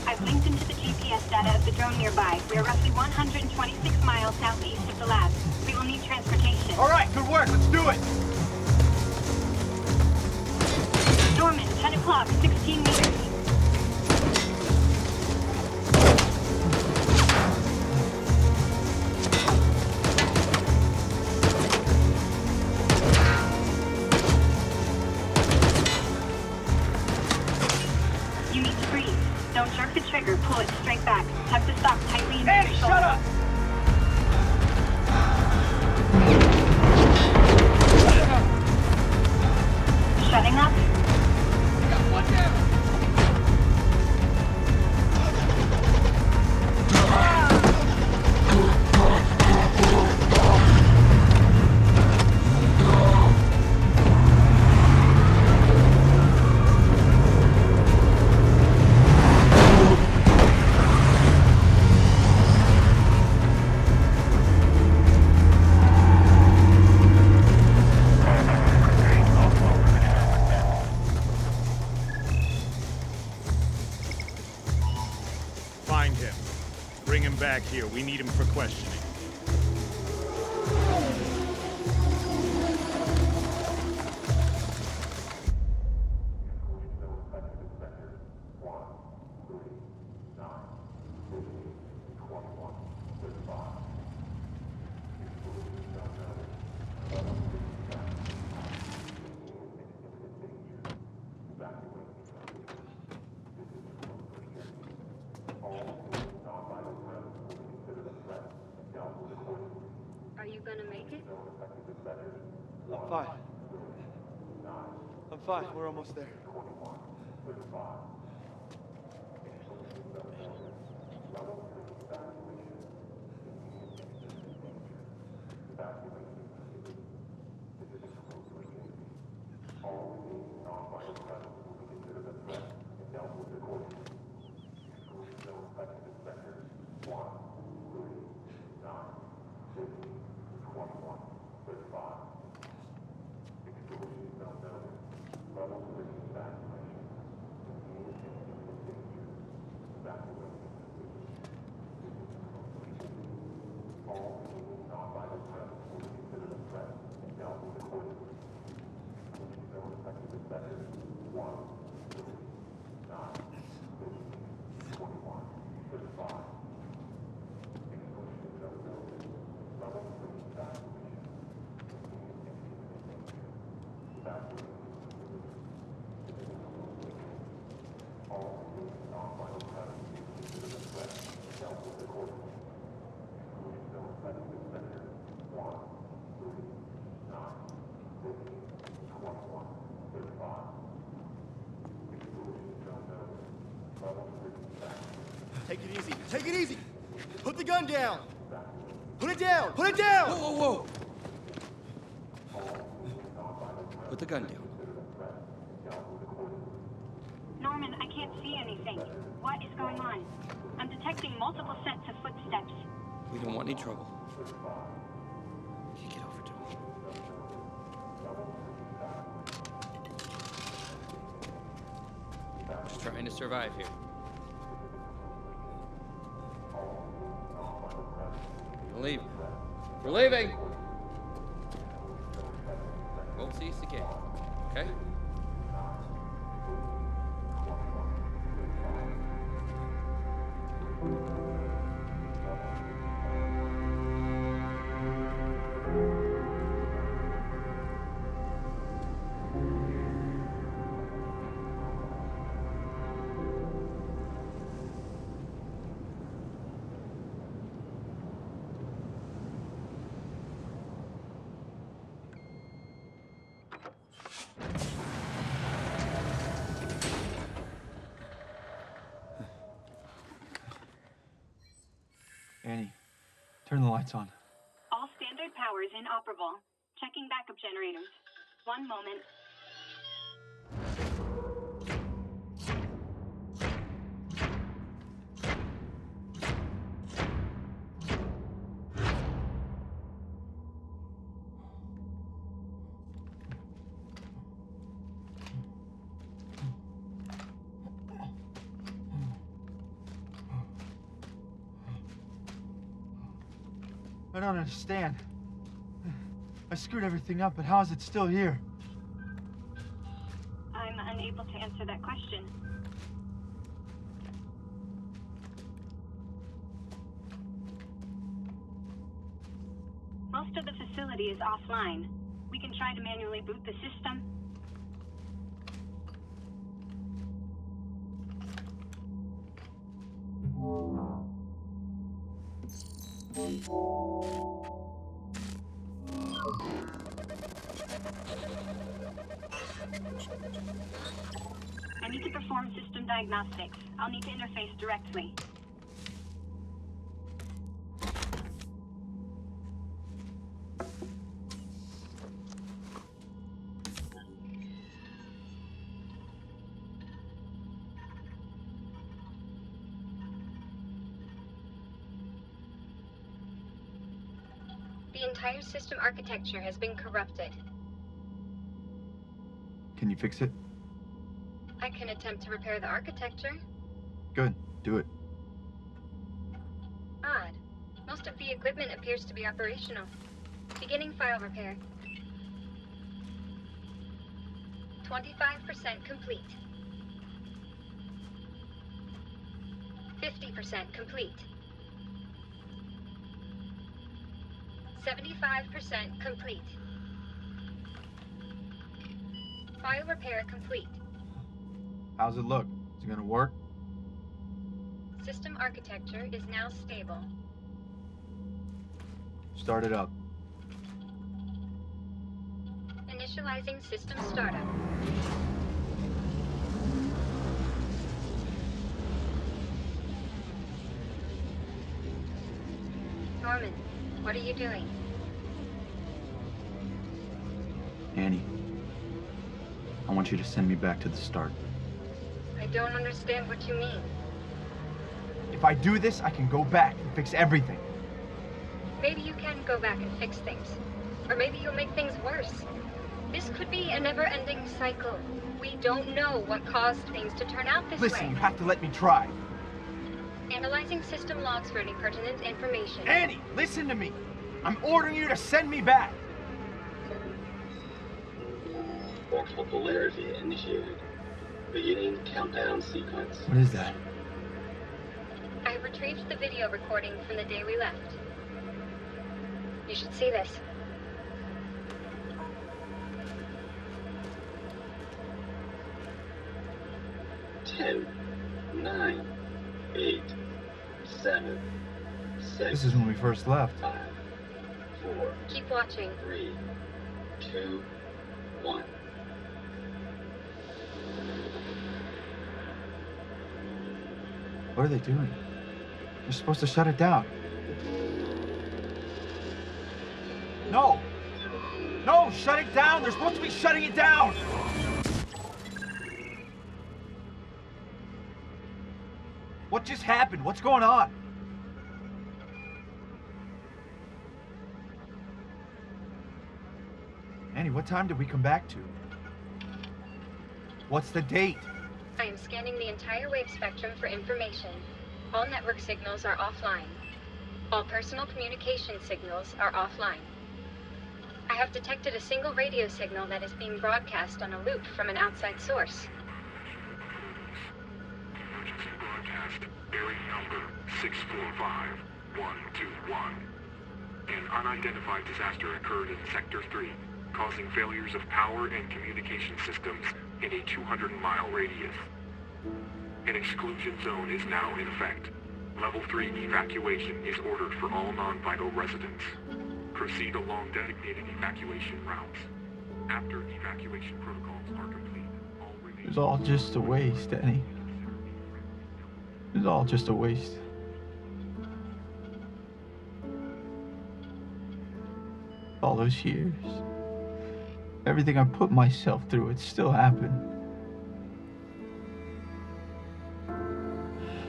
I've linked into the GPS data of the drone nearby. We are roughly 126 miles southeast of the lab. We will need transportation.
All right, good work. Let's do it.
Norman, 10 o'clock, 16 meters. You need to breathe. Don't jerk the trigger. Pull it straight back. Tuck the stock tightly into your shoulder.
Shut up!
Shutting up?
Got one down.
Find him. Bring him back here. We need him for questioning.
Are you gonna make it?
I'm fine. I'm fine. We're almost there.
easy. Take it easy. Put the gun down. Put it down. Put it down.
Whoa, whoa, whoa. Put the gun down.
Norman, I can't see anything. What is going on? I'm detecting multiple sets of footsteps.
We don't want any trouble. Kick it over to him. Just trying to survive here. We're leaving. We're leaving! Won't see us again, okay?
Annie, turn the lights on.
All standard powers inoperable. Checking backup generators. One moment.
I don't understand. I screwed everything up, but how is it still here?
I'm unable to answer that question. Most of the facility is offline. We can try to manually boot the system. I need to perform system diagnostics. I'll need to interface directly.
The entire system architecture has been corrupted.
Can you fix it?
I can attempt to repair the architecture.
Good. Do it.
Odd. Most of the equipment appears to be operational. Beginning file repair. 25% complete. 50% complete. 75% complete. File repair complete.
How's it look? Is it gonna work?
System architecture is now stable.
Start it up.
Initializing system startup. Norman, what are you doing?
Annie, I want you to send me back to the start.
I don't understand what you mean.
If I do this, I can go back and fix everything.
Maybe you can go back and fix things. Or maybe you'll make things worse. This could be a never-ending cycle. We don't know what caused things to turn out this way.
Listen, you have to let me try.
Analyzing system logs for any pertinent information.
Annie, listen to me. I'm ordering you to send me back.
Orbital polarity initiated. Beginning countdown sequence.
What is that?
I retrieved the video recording from the day we left. You should see this.
Ten, 9, 8, 7, 6.
This is when we first left.
5, 4.
Keep watching.
3, 2, 1.
What are they doing?
You're supposed to shut it down. No! No, shut it down! They're supposed to be shutting it down! What just happened? What's going on? Annie, what time did we come back to? What's the date?
I am scanning the entire wave spectrum for information. All network signals are offline. All personal communication signals are offline. I have detected a single radio signal that is being broadcast on a loop from an outside source.
Emergency broadcast, area number 645121. An unidentified disaster occurred in Sector 3, causing failures of power and communication systems in a 200-mile radius. An exclusion zone is now in effect. Level 3 evacuation is ordered for all non-vital residents. Proceed along designated evacuation routes. After evacuation protocols are complete, all remaining...
It was all just a waste, Annie. It was all just a waste. All those years. Everything I put myself through, it still happened.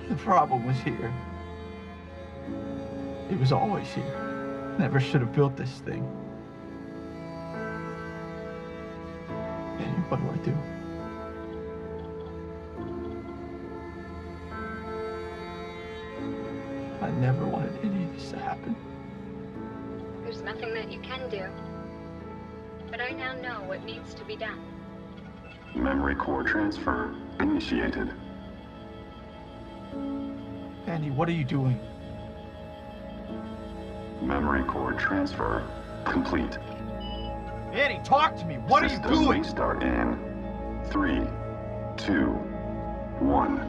The problem was here. It was always here. Never should have built this thing. And what do? I never wanted any of this to happen.
There's nothing that you can do. But I now know what needs to be done.
Memory core transfer initiated.
Annie, what are you doing?
Memory core transfer complete.
Annie, talk to me! What are you doing?
Start in 3, 2, 1.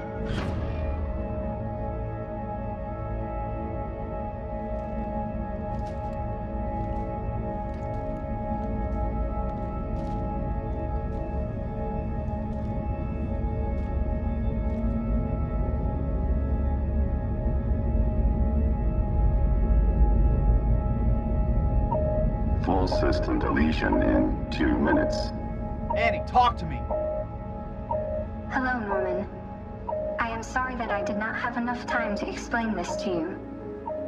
Full system deletion in 2 minutes.
Annie, talk to me!
Hello, Norman. I am sorry that I did not have enough time to explain this to you,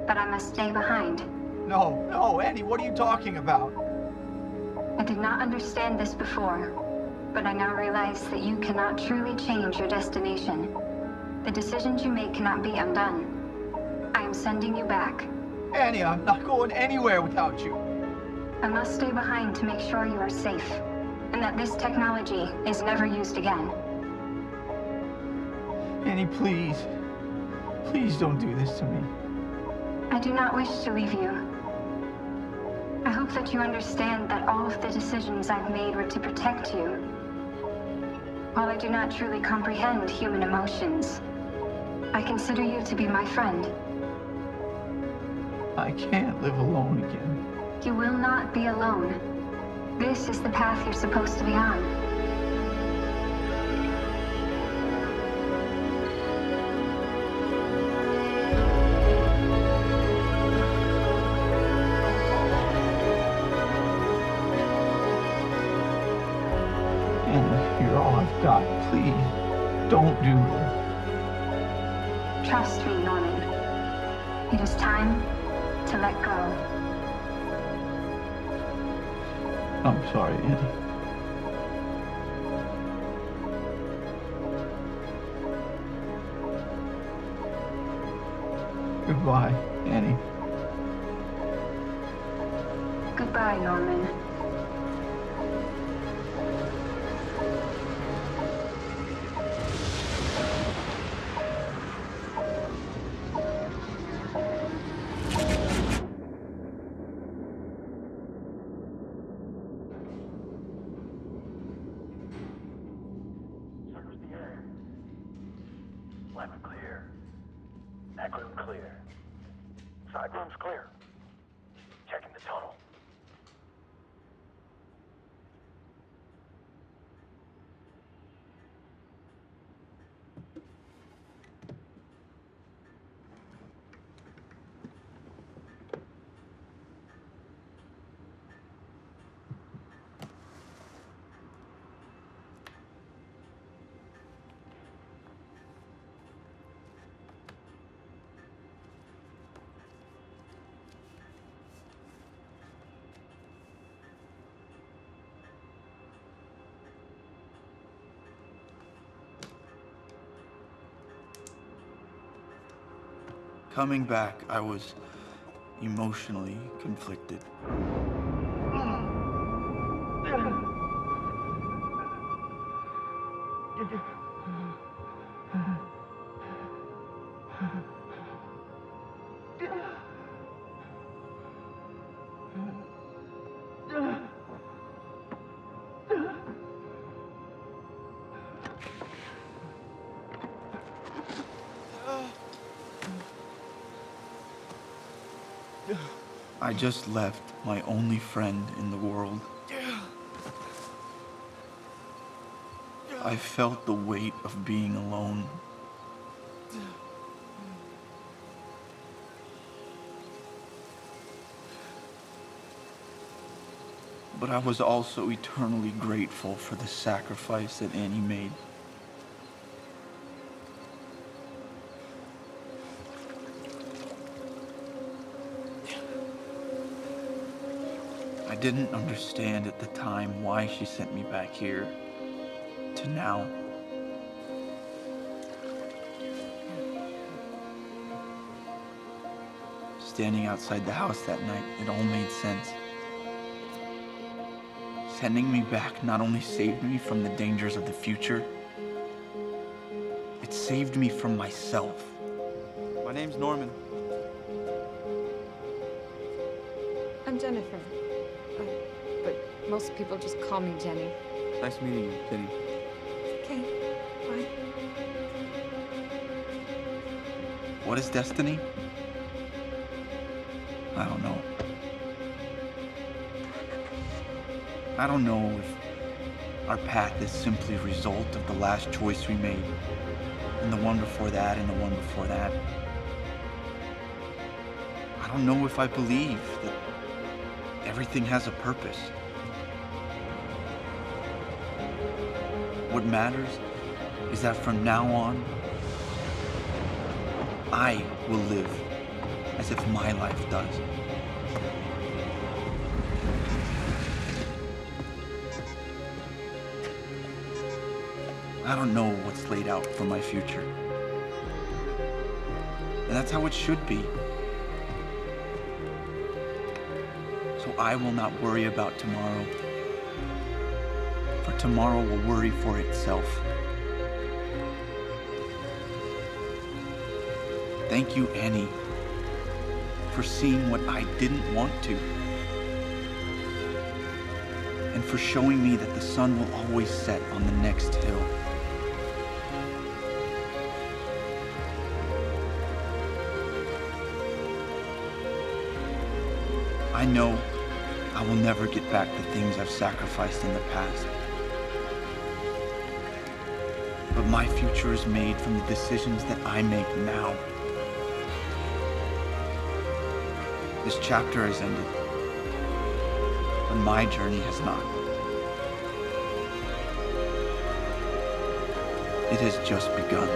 but I must stay behind.
No, Annie, what are you talking about?
I did not understand this before, but I now realize that you cannot truly change your destination. The decisions you make cannot be undone. I am sending you back.
Annie, I'm not going anywhere without you.
I must stay behind to make sure you are safe, and that this technology is never used again.
Annie, please. Please don't do this to me.
I do not wish to leave you. I hope that you understand that all of the decisions I've made were to protect you. While I do not truly comprehend human emotions, I consider you to be my friend.
I can't live alone again.
You will not be alone. This is the path you're supposed to be on.
Annie, you're all I've got. Please, don't do this.
Trust me, Norman. It is time to let go.
I'm sorry, Annie. Goodbye, Annie.
Goodbye, Norman.
Left clear. Neck room clear. Side room's clear. Checking the tunnel.
Coming back, I was emotionally conflicted. I just left my only friend in the world. I felt the weight of being alone. But I was also eternally grateful for the sacrifice that Annie made. I didn't understand at the time why she sent me back here, to now. Standing outside the house that night, it all made sense. Sending me back not only saved me from the dangers of the future, it saved me from myself.
My name's Norman.
I'm Jennifer. But most people just call me Jenny.
Nice meeting you, Jenny.
Okay, bye.
What is destiny? I don't know. I don't know if our path is simply a result of the last choice we made, and the one before that, and the one before that. I don't know if I believe that everything has a purpose. What matters is that from now on, I will live as if my life does. I don't know what's laid out for my future. And that's how it should be. So I will not worry about tomorrow. For tomorrow will worry for itself. Thank you, Annie, for seeing what I didn't want to. And for showing me that the sun will always set on the next hill. I know I will never get back the things I've sacrificed in the past. But my future is made from the decisions that I make now. This chapter has ended, but my journey has not. It has just begun.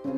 you.